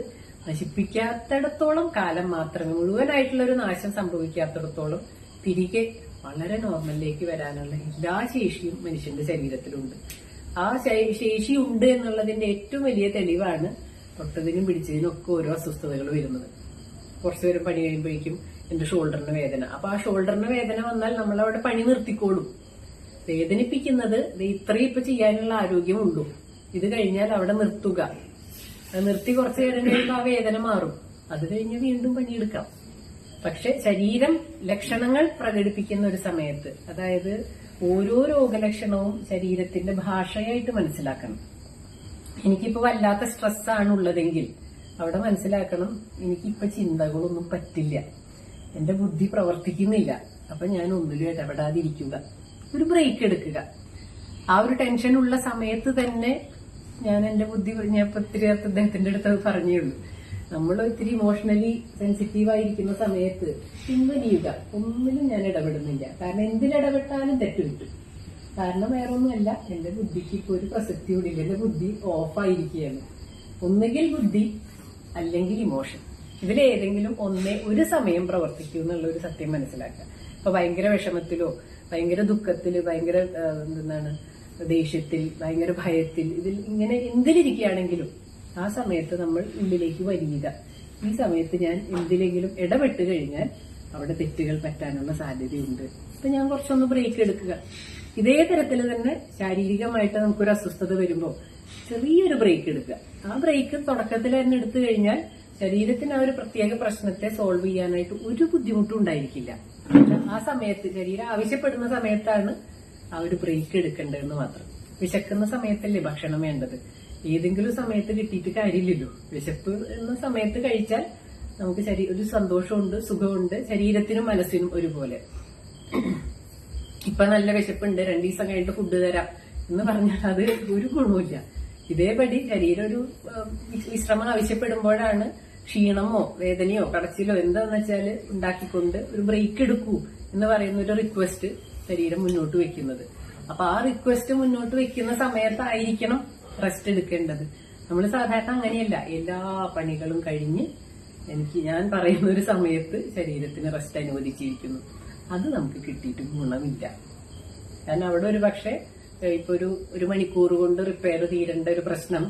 നശിപ്പിക്കാത്തിടത്തോളം കാലം മാത്രമേ, മുഴുവനായിട്ടുള്ള ഒരു നാശം സംഭവിക്കാത്തിടത്തോളം തിരികെ വളരെ നോർമലിലേക്ക് വരാനുള്ള എല്ലാ ശേഷിയും മനുഷ്യന്റെ ശരീരത്തിലുണ്ട്. ആ ശേഷി ഉണ്ട് എന്നുള്ളതിന്റെ ഏറ്റവും വലിയ തെളിവാണ് തൊട്ടതിനും പിടിച്ചതിനും ഒക്കെ ഓരോ അസ്വസ്ഥതകൾ വരുന്നത്. കുറച്ചു നേരം പണി കഴിയുമ്പോഴേക്കും എന്റെ ഷോൾഡറിന് വേദന. അപ്പൊ ആ ഷോൾഡറിന് വേദന വന്നാൽ നമ്മളവിടെ പണി നിർത്തിക്കോളും. വേദനിപ്പിക്കുന്നത് ഇത്രയും ഇപ്പൊ ചെയ്യാനുള്ള ആരോഗ്യമുള്ളൂ, ഇത് കഴിഞ്ഞാൽ അവിടെ നിർത്തുക. അത് നിർത്തി കുറച്ചു നേരം കഴിയുമ്പോൾ ആ വേദന മാറും, അത് കഴിഞ്ഞ് വീണ്ടും പണിയെടുക്കാം. പക്ഷെ ശരീരം ലക്ഷണങ്ങൾ പ്രകടിപ്പിക്കുന്ന ഒരു സമയത്ത്, അതായത് ഓരോ രോഗലക്ഷണവും ശരീരത്തിന്റെ ഭാഷയായിട്ട് മനസ്സിലാക്കണം. എനിക്കിപ്പോ വല്ലാത്ത സ്ട്രെസ്സാണ് ഉള്ളതെങ്കിൽ അവിടെ മനസ്സിലാക്കണം, എനിക്കിപ്പോ ചിന്തകളൊന്നും പറ്റില്ല, എന്റെ ബുദ്ധി പ്രവർത്തിക്കുന്നില്ല. അപ്പൊ ഞാൻ ഒന്നിലും ഇടപെടാതിരിക്കുക, ഒരു ബ്രേക്ക് എടുക്കുക. ആ ഒരു ടെൻഷനുള്ള സമയത്ത് തന്നെ ഞാൻ എന്റെ ബുദ്ധി, ഞാൻ ഒത്തിരി അദ്ദേഹത്തിന്റെ അടുത്ത് പറഞ്ഞുള്ളൂ, നമ്മൾ ഒത്തിരി ഇമോഷണലി സെൻസിറ്റീവ് ആയിരിക്കുന്ന സമയത്ത് പിൻവലിയുക, ഒന്നിലും ഞാൻ ഇടപെടുന്നില്ല. കാരണം എന്തിലിടപെട്ടാലും തെറ്റുപറ്റും. കാരണം വേറൊന്നുമല്ല, എന്റെ ബുദ്ധിക്ക് ഇപ്പൊ ഒരു പ്രസക്തി കൂടിയില്ല. എന്റെ ബുദ്ധി ഓഫായിരിക്കുകയാണ്. ഒന്നുകിൽ ബുദ്ധി അല്ലെങ്കിൽ ഇമോഷൻ, ഇതിലേതെങ്കിലും ഒന്നേ ഒരു സമയം പ്രവർത്തിക്കൂ എന്നുള്ള ഒരു സത്യം മനസ്സിലാക്കുക. ഇപ്പൊ ഭയങ്കര വിഷമത്തിലോ ഭയങ്കര ദുഃഖത്തില് ഭയങ്കര എന്താണ് ദേഷ്യത്തിൽ ഭയങ്കര ഭയത്തിൽ ഇതിൽ ഇങ്ങനെ എന്തിലിരിക്കുകയാണെങ്കിലും ആ സമയത്ത് നമ്മൾ ഉള്ളിലേക്ക് വരിക. ഈ സമയത്ത് ഞാൻ എന്തിലെങ്കിലും ഇടപെട്ട് കഴിഞ്ഞാൽ അവിടെ തെറ്റുകൾ പറ്റാനുള്ള സാധ്യതയുണ്ട്. അപ്പൊ ഞാൻ കുറച്ചൊന്ന് ബ്രേക്ക് എടുക്കുക. ഇതേ തരത്തിൽ തന്നെ ശാരീരികമായിട്ട് നമുക്കൊരു അസ്വസ്ഥത വരുമ്പോൾ ചെറിയൊരു ബ്രേക്ക് എടുക്കുക. ആ ബ്രേക്ക് തുടക്കത്തിൽ തന്നെ എടുത്തു കഴിഞ്ഞാൽ ശരീരത്തിന് ആ ഒരു പ്രത്യേക പ്രശ്നത്തെ സോൾവ് ചെയ്യാനായിട്ട് ഒരു ബുദ്ധിമുട്ടും ഉണ്ടായിരിക്കില്ല. ആ സമയത്ത് ശരീരം ആവശ്യപ്പെടുന്ന സമയത്താണ് ആ ഒരു ബ്രേക്ക് എടുക്കേണ്ടതെന്ന് മാത്രം. വിശക്കുന്ന സമയത്തല്ലേ ഭക്ഷണം വേണ്ടത്. ഏതെങ്കിലും സമയത്ത് കിട്ടിയിട്ട് കാര്യമില്ലല്ലോ. വിശപ്പ് എന്ന സമയത്ത് കഴിച്ചാൽ നമുക്ക് ഒരു സന്തോഷമുണ്ട്, സുഖമുണ്ട്, ശരീരത്തിനും മനസ്സിനും ഒരുപോലെ. ഇപ്പൊ നല്ല വിശപ്പുണ്ട്, 2 ദിവസം കഴിഞ്ഞിട്ട് ഫുഡ് തരാം എന്ന് പറഞ്ഞാൽ അത് ഒരു ഗുണവുമില്ല. ഇതേപടി ശരീരം ഒരു വിശ്രമം ആവശ്യപ്പെടുമ്പോഴാണ് ക്ഷീണമോ വേദനയോ കടച്ചിലോ എന്താന്ന് വെച്ചാല് ഉണ്ടാക്കിക്കൊണ്ട് ഒരു ബ്രേക്ക് എടുക്കൂ എന്ന് പറയുന്ന ഒരു റിക്വസ്റ്റ് ശരീരം മുന്നോട്ട് വെക്കുന്നത്. അപ്പൊ ആ റിക്വസ്റ്റ് മുന്നോട്ട് വെക്കുന്ന സമയത്തായിരിക്കണം റെസ്റ്റ് എടുക്കേണ്ടത്. നമ്മൾ സാധാരണ അങ്ങനെയല്ല. എല്ലാ പണികളും കഴിഞ്ഞ് ഞാൻ പറയുന്ന ഒരു സമയത്ത് ശരീരത്തിന് റെസ്റ്റ് അനുവദിച്ചിരിക്കുന്നു. അത് നമുക്ക് കിട്ടിയിട്ട് ഗുണമില്ല. കാരണം അവിടെ ഒരു പക്ഷെ ഇപ്പൊ ഒരു മണിക്കൂർ കൊണ്ട് റിപ്പയർ തീരേണ്ട ഒരു പ്രശ്നം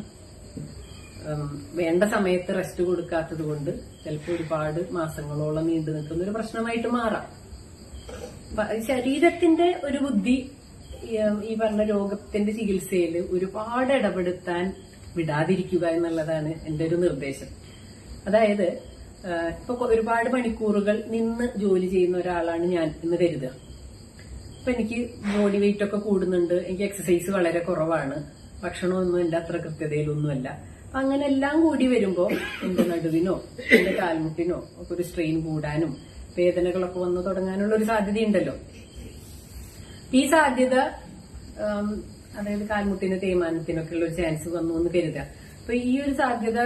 വേണ്ട സമയത്ത് റെസ്റ്റ് കൊടുക്കാത്തത് കൊണ്ട് ചിലപ്പോൾ ഒരുപാട് മാസങ്ങളോളം നീണ്ടു നിൽക്കുന്ന ഒരു പ്രശ്നമായിട്ട് മാറാം. ശരീരത്തിന്റെ ഒരു ബുദ്ധി ഈ പറഞ്ഞ രോഗത്തിന്റെ ചികിത്സയിൽ ഒരുപാട് ഇടപെടുത്താൻ വിടാതിരിക്കുക എന്നുള്ളതാണ് എന്റെ ഒരു നിർദ്ദേശം. അതായത് ഇപ്പൊ ഒരുപാട് മണിക്കൂറുകൾ നിന്ന് ജോലി ചെയ്യുന്ന ഒരാളാണ് ഞാൻ എന്ന് കരുതുക. ഇപ്പൊ എനിക്ക് ബോഡി വെയിറ്റ് ഒക്കെ കൂടുന്നുണ്ട്, എനിക്ക് എക്സസൈസ് വളരെ കുറവാണ്, ഭക്ഷണമൊന്നും എന്റെ അത്ര കൃത്യതയിലൊന്നുമല്ല. അങ്ങനെ എല്ലാം കൂടി വരുമ്പോ എന്റെ നടുവിനോ എന്റെ കാൽമുട്ടിനോ ഒക്കെ ഒരു സ്ട്രെയിൻ കൂടാനും വേദനകളൊക്കെ വന്നു തുടങ്ങാനുള്ള ഒരു സാധ്യതയുണ്ടല്ലോ. ഈ സാധ്യത അതായത് കാൽമുട്ടിന് തേയ്മാനത്തിനൊക്കെ ഉള്ള ഒരു ചാൻസ് വന്നു എന്ന് കരുതുക. അപ്പൊ ഈ ഒരു സാധ്യത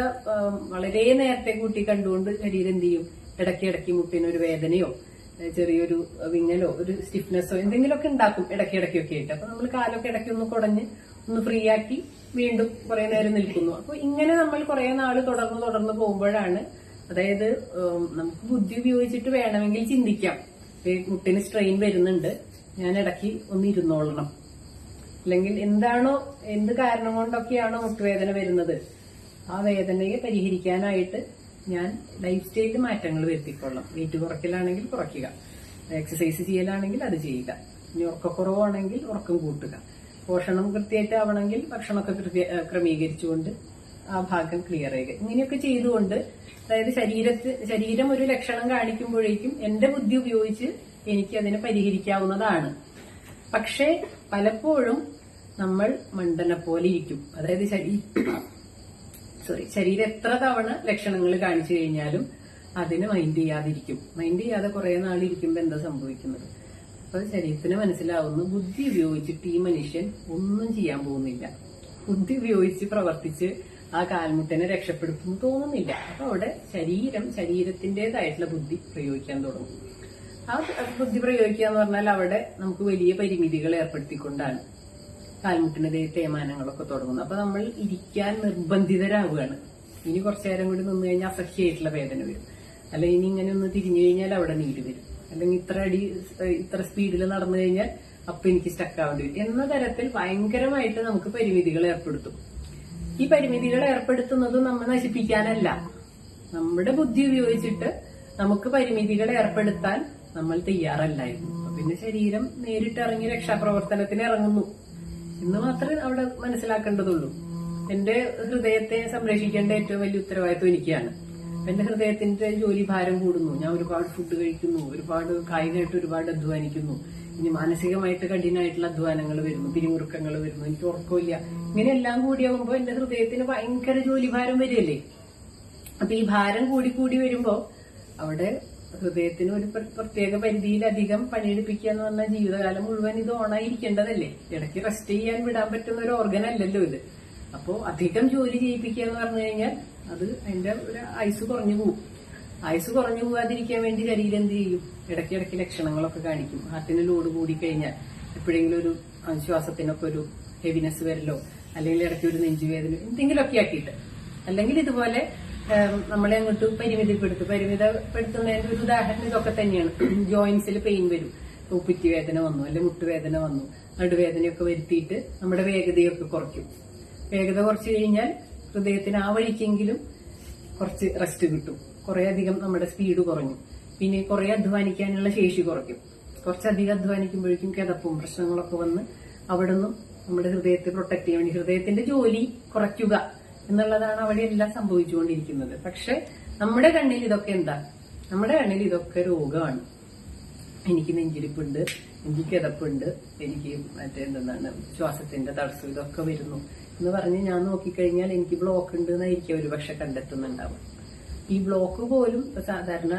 വളരെ നേരത്തെ കൂട്ടി കണ്ടുകൊണ്ട് ശരീരം എന്ത് ചെയ്യും, ഇടയ്ക്കിടയ്ക്ക് മുട്ടിനൊരു വേദനയോ ചെറിയൊരു വിങ്ങലോ ഒരു സ്റ്റിഫ്നെസ്സോ എന്തെങ്കിലുമൊക്കെ ഉണ്ടാക്കും ഇടയ്ക്കിടയ്ക്കൊക്കെ ആയിട്ട്. അപ്പൊ നമ്മൾ കാലൊക്കെ ഇടയ്ക്ക് ഒന്ന് കുടഞ്ഞ് ഒന്ന് ഫ്രീ ആക്കി വീണ്ടും കുറെ നേരം നിൽക്കുന്നു. അപ്പൊ ഇങ്ങനെ നമ്മൾ കുറെ നാള് തുടർന്ന് പോകുമ്പോഴാണ്, അതായത് നമുക്ക് ബുദ്ധി ഉപയോഗിച്ചിട്ട് വേണമെങ്കിൽ ചിന്തിക്കാം, മുട്ടിന് സ്ട്രെയിൻ വരുന്നുണ്ട്, ഞാൻ ഇടയ്ക്ക് ഒന്ന് ഇരുന്നോളണം, അല്ലെങ്കിൽ എന്ത് കാരണം കൊണ്ടൊക്കെയാണോ മുട്ടുവേദന വരുന്നത് ആ വേദനയെ പരിഹരിക്കാനായിട്ട് ഞാൻ ലൈഫ് സ്റ്റൈലിൽ മാറ്റങ്ങൾ വരുത്തിക്കൊള്ളാം. വെയിറ്റ് കുറയ്ക്കലാണെങ്കിൽ കുറയ്ക്കുക, എക്സസൈസ് ചെയ്യലാണെങ്കിൽ അത് ചെയ്യുക, ഇനി ഉറക്കക്കുറവാണെങ്കിൽ ഉറക്കം കൂട്ടുക, പോഷണം കൃത്യമായിട്ടാവണമെങ്കിൽ ഭക്ഷണമൊക്കെ ക്രമീകരിച്ചുകൊണ്ട് ആ ഭാഗം ക്ലിയർ ചെയ്യുക. ഇങ്ങനെയൊക്കെ ചെയ്തുകൊണ്ട്, അതായത് ശരീരം ഒരു ലക്ഷണം കാണിക്കുമ്പോഴേക്കും എന്റെ ബുദ്ധി ഉപയോഗിച്ച് എനിക്ക് അതിനെ പരിഹരിക്കാവുന്നതാണ്. പക്ഷേ പലപ്പോഴും നമ്മൾ മണ്ടനെ പോലെ ഇരിക്കും. അതായത് ശരീരം എത്ര തവണ ലക്ഷണങ്ങൾ കാണിച്ചു കഴിഞ്ഞാലും അതിനെ മൈൻഡ് ചെയ്യാതിരിക്കും. മൈൻഡ് ചെയ്യാതെ കുറെ നാളിരിക്കുമ്പോ എന്താ സംഭവിക്കുന്നത്? അപ്പൊ ശരീരത്തിന് മനസ്സിലാവുന്നു, ബുദ്ധി ഉപയോഗിച്ചിട്ട് ഈ മനുഷ്യൻ ഒന്നും ചെയ്യാൻ പോകുന്നില്ല, ബുദ്ധി ഉപയോഗിച്ച് പ്രവർത്തിച്ച് ആ കാൽമുട്ടിനെ രക്ഷപ്പെടുത്തും തോന്നുന്നില്ല. അപ്പൊ അവിടെ ശരീരത്തിന്റേതായിട്ടുള്ള ബുദ്ധി പ്രയോഗിക്കാൻ തുടങ്ങും. ആ ബുദ്ധി പ്രയോഗിക്കുക എന്ന് പറഞ്ഞാൽ അവിടെ നമുക്ക് വലിയ പരിമിതികൾ ഏർപ്പെടുത്തിക്കൊണ്ടാണ് കാൽമുട്ടിന് തേയ്മാനങ്ങളൊക്കെ തുടങ്ങുന്നത്. അപ്പൊ നമ്മൾ ഇരിക്കാൻ നിർബന്ധിതരാവുകയാണ്. ഇനി കുറച്ചു നേരം കൂടി നിന്ന് കഴിഞ്ഞാൽ അസഹ്യമായിട്ടുള്ള വേദന വരും, അല്ലെങ്കിൽ ഇനി ഇങ്ങനെ ഒന്ന് തിരിഞ്ഞു കഴിഞ്ഞാൽ അവിടെ നീര് വരും, അല്ലെങ്കിൽ ഇത്ര സ്പീഡിൽ നടന്നു കഴിഞ്ഞാൽ അപ്പൊ എനിക്ക് സ്റ്റക്കാവേണ്ടി വരും എന്ന തരത്തിൽ ഭയങ്കരമായിട്ട് നമുക്ക് പരിമിതികൾ ഏർപ്പെടുത്തും. ഈ പരിമിതികൾ ഏർപ്പെടുത്തുന്നത് നമ്മൾ നശിപ്പിക്കാനല്ല, നമ്മുടെ ബുദ്ധി ഉപയോഗിച്ചിട്ട് നമുക്ക് പരിമിതികൾ ഏർപ്പെടുത്താൻ നമ്മൾ തയ്യാറല്ലായിരുന്നു. പിന്നെ ശരീരം നേരിട്ടിറങ്ങി രക്ഷാപ്രവർത്തനത്തിന് ഇറങ്ങുന്നു എന്ന് മാത്രമേ അവിടെ മനസ്സിലാക്കേണ്ടതുള്ളൂ. എന്റെ ഹൃദയത്തെ സംരക്ഷിക്കേണ്ട ഏറ്റവും വലിയ ഉത്തരവാദിത്വം എനിക്കാണ്. എന്റെ ഹൃദയത്തിന്റെ ജോലി ഭാരം കൂടുന്നു, ഞാൻ ഒരുപാട് ഫുഡ് കഴിക്കുന്നു, ഒരുപാട് കായികമായിട്ട് ഒരുപാട് അധ്വാനിക്കുന്നു, ഇനി മാനസികമായിട്ട് കഠിനമായിട്ടുള്ള അധ്വാനങ്ങൾ വരുന്നു, പിരിമുറുക്കങ്ങൾ വരുന്നു, എനിക്ക് ഉറക്കമില്ല, ഇങ്ങനെയെല്ലാം കൂടിയാകുമ്പോൾ എന്റെ ഹൃദയത്തിന് ഭയങ്കര ജോലി ഭാരം വരികയല്ലേ. അപ്പൊ ഈ ഭാരം കൂടി വരുമ്പോ അവിടെ ഹൃദയത്തിന് ഒരു പ്രത്യേക പരിധിയിലധികം പണിയെടുപ്പിക്കുക എന്ന് പറഞ്ഞാൽ ജീവിതകാലം മുഴുവൻ ഇത് ഓണായിരിക്കേണ്ടതല്ലേ. ഇടയ്ക്ക് റെസ്റ്റ് ചെയ്യാൻ വിടാൻ പറ്റുന്ന ഒരു ഓർഗൻ അല്ലല്ലോ ഇത്. അപ്പോ അധികം ജോലി ചെയ്യിപ്പിക്കുക എന്ന് പറഞ്ഞു കഴിഞ്ഞാൽ അത് അതിന്റെ ഒരു ആയുസ് കുറഞ്ഞു പോകും. ആയുസ് കുറഞ്ഞു പോകാതിരിക്കാൻ വേണ്ടി ശരീരം എന്ത് ചെയ്യും? ഇടയ്ക്കിടയ്ക്ക് ലക്ഷണങ്ങളൊക്കെ കാണിക്കും. ഹാർട്ടിന് ലോഡ് കൂടി കഴിഞ്ഞാൽ എപ്പോഴെങ്കിലും ഒരു ശ്വാസത്തിനൊക്കെ ഒരു ഹെവിനെസ് വരലോ, അല്ലെങ്കിൽ ഇടയ്ക്ക് ഒരു നെഞ്ചുവേദന എന്തെങ്കിലുമൊക്കെ ആക്കിയിട്ട്, അല്ലെങ്കിൽ ഇതുപോലെ നമ്മളെ അങ്ങോട്ട് പരിമിതപ്പെടുത്തുന്നതിന്റെ ഒരു ഉദാഹരണം ഇതൊക്കെ തന്നെയാണ്. ജോയിന്റ്സിൽ പെയിൻ വരും, ഉപ്പിറ്റി വേദന വന്നു, അല്ലെങ്കിൽ മുട്ടുവേദന വന്നു, നടുവേദനയൊക്കെ വരുത്തിയിട്ട് നമ്മുടെ വേഗതയൊക്കെ കുറയ്ക്കും. വേഗത കുറച്ചു കഴിഞ്ഞാൽ ഹൃദയത്തിന് ആ വഴിക്കെങ്കിലും കുറച്ച് റെസ്റ്റ് കിട്ടും. കുറെ അധികം നമ്മുടെ സ്പീഡ് കുറഞ്ഞു. പിന്നെ കുറെ അധ്വാനിക്കാനുള്ള ശേഷി കുറയ്ക്കും. കുറച്ചധികം അധ്വാനിക്കുമ്പോഴേക്കും കിതപ്പും പ്രശ്നങ്ങളൊക്കെ വന്ന് അവിടെ നിന്നും നമ്മുടെ ഹൃദയത്തെ പ്രൊട്ടക്ട് ചെയ്യാൻ വേണ്ടി ഹൃദയത്തിന്റെ ജോലി കുറയ്ക്കുക എന്നുള്ളതാണ് അവിടെ എല്ലാം സംഭവിച്ചുകൊണ്ടിരിക്കുന്നത്. പക്ഷെ നമ്മുടെ കണ്ണിൽ ഇതൊക്കെ എന്താ? നമ്മുടെ കണ്ണിൽ ഇതൊക്കെ രോഗമാണ്. എനിക്ക് നെഞ്ചിരിപ്പുണ്ട്, എനിക്ക് കിതപ്പുണ്ട്, എനിക്ക് മറ്റെന്താണ് ശ്വാസത്തിന്റെ തടസ്സം, ഇതൊക്കെ വരുന്നു എന്ന് പറഞ്ഞ് ഞാൻ നോക്കിക്കഴിഞ്ഞാൽ എനിക്ക് ബ്ലോക്ക് ഉണ്ട് എന്നായിരിക്കും ഒരു പക്ഷെ കണ്ടെത്തുന്നുണ്ടാവും. ഈ ബ്ലോക്ക് പോലും സാധാരണ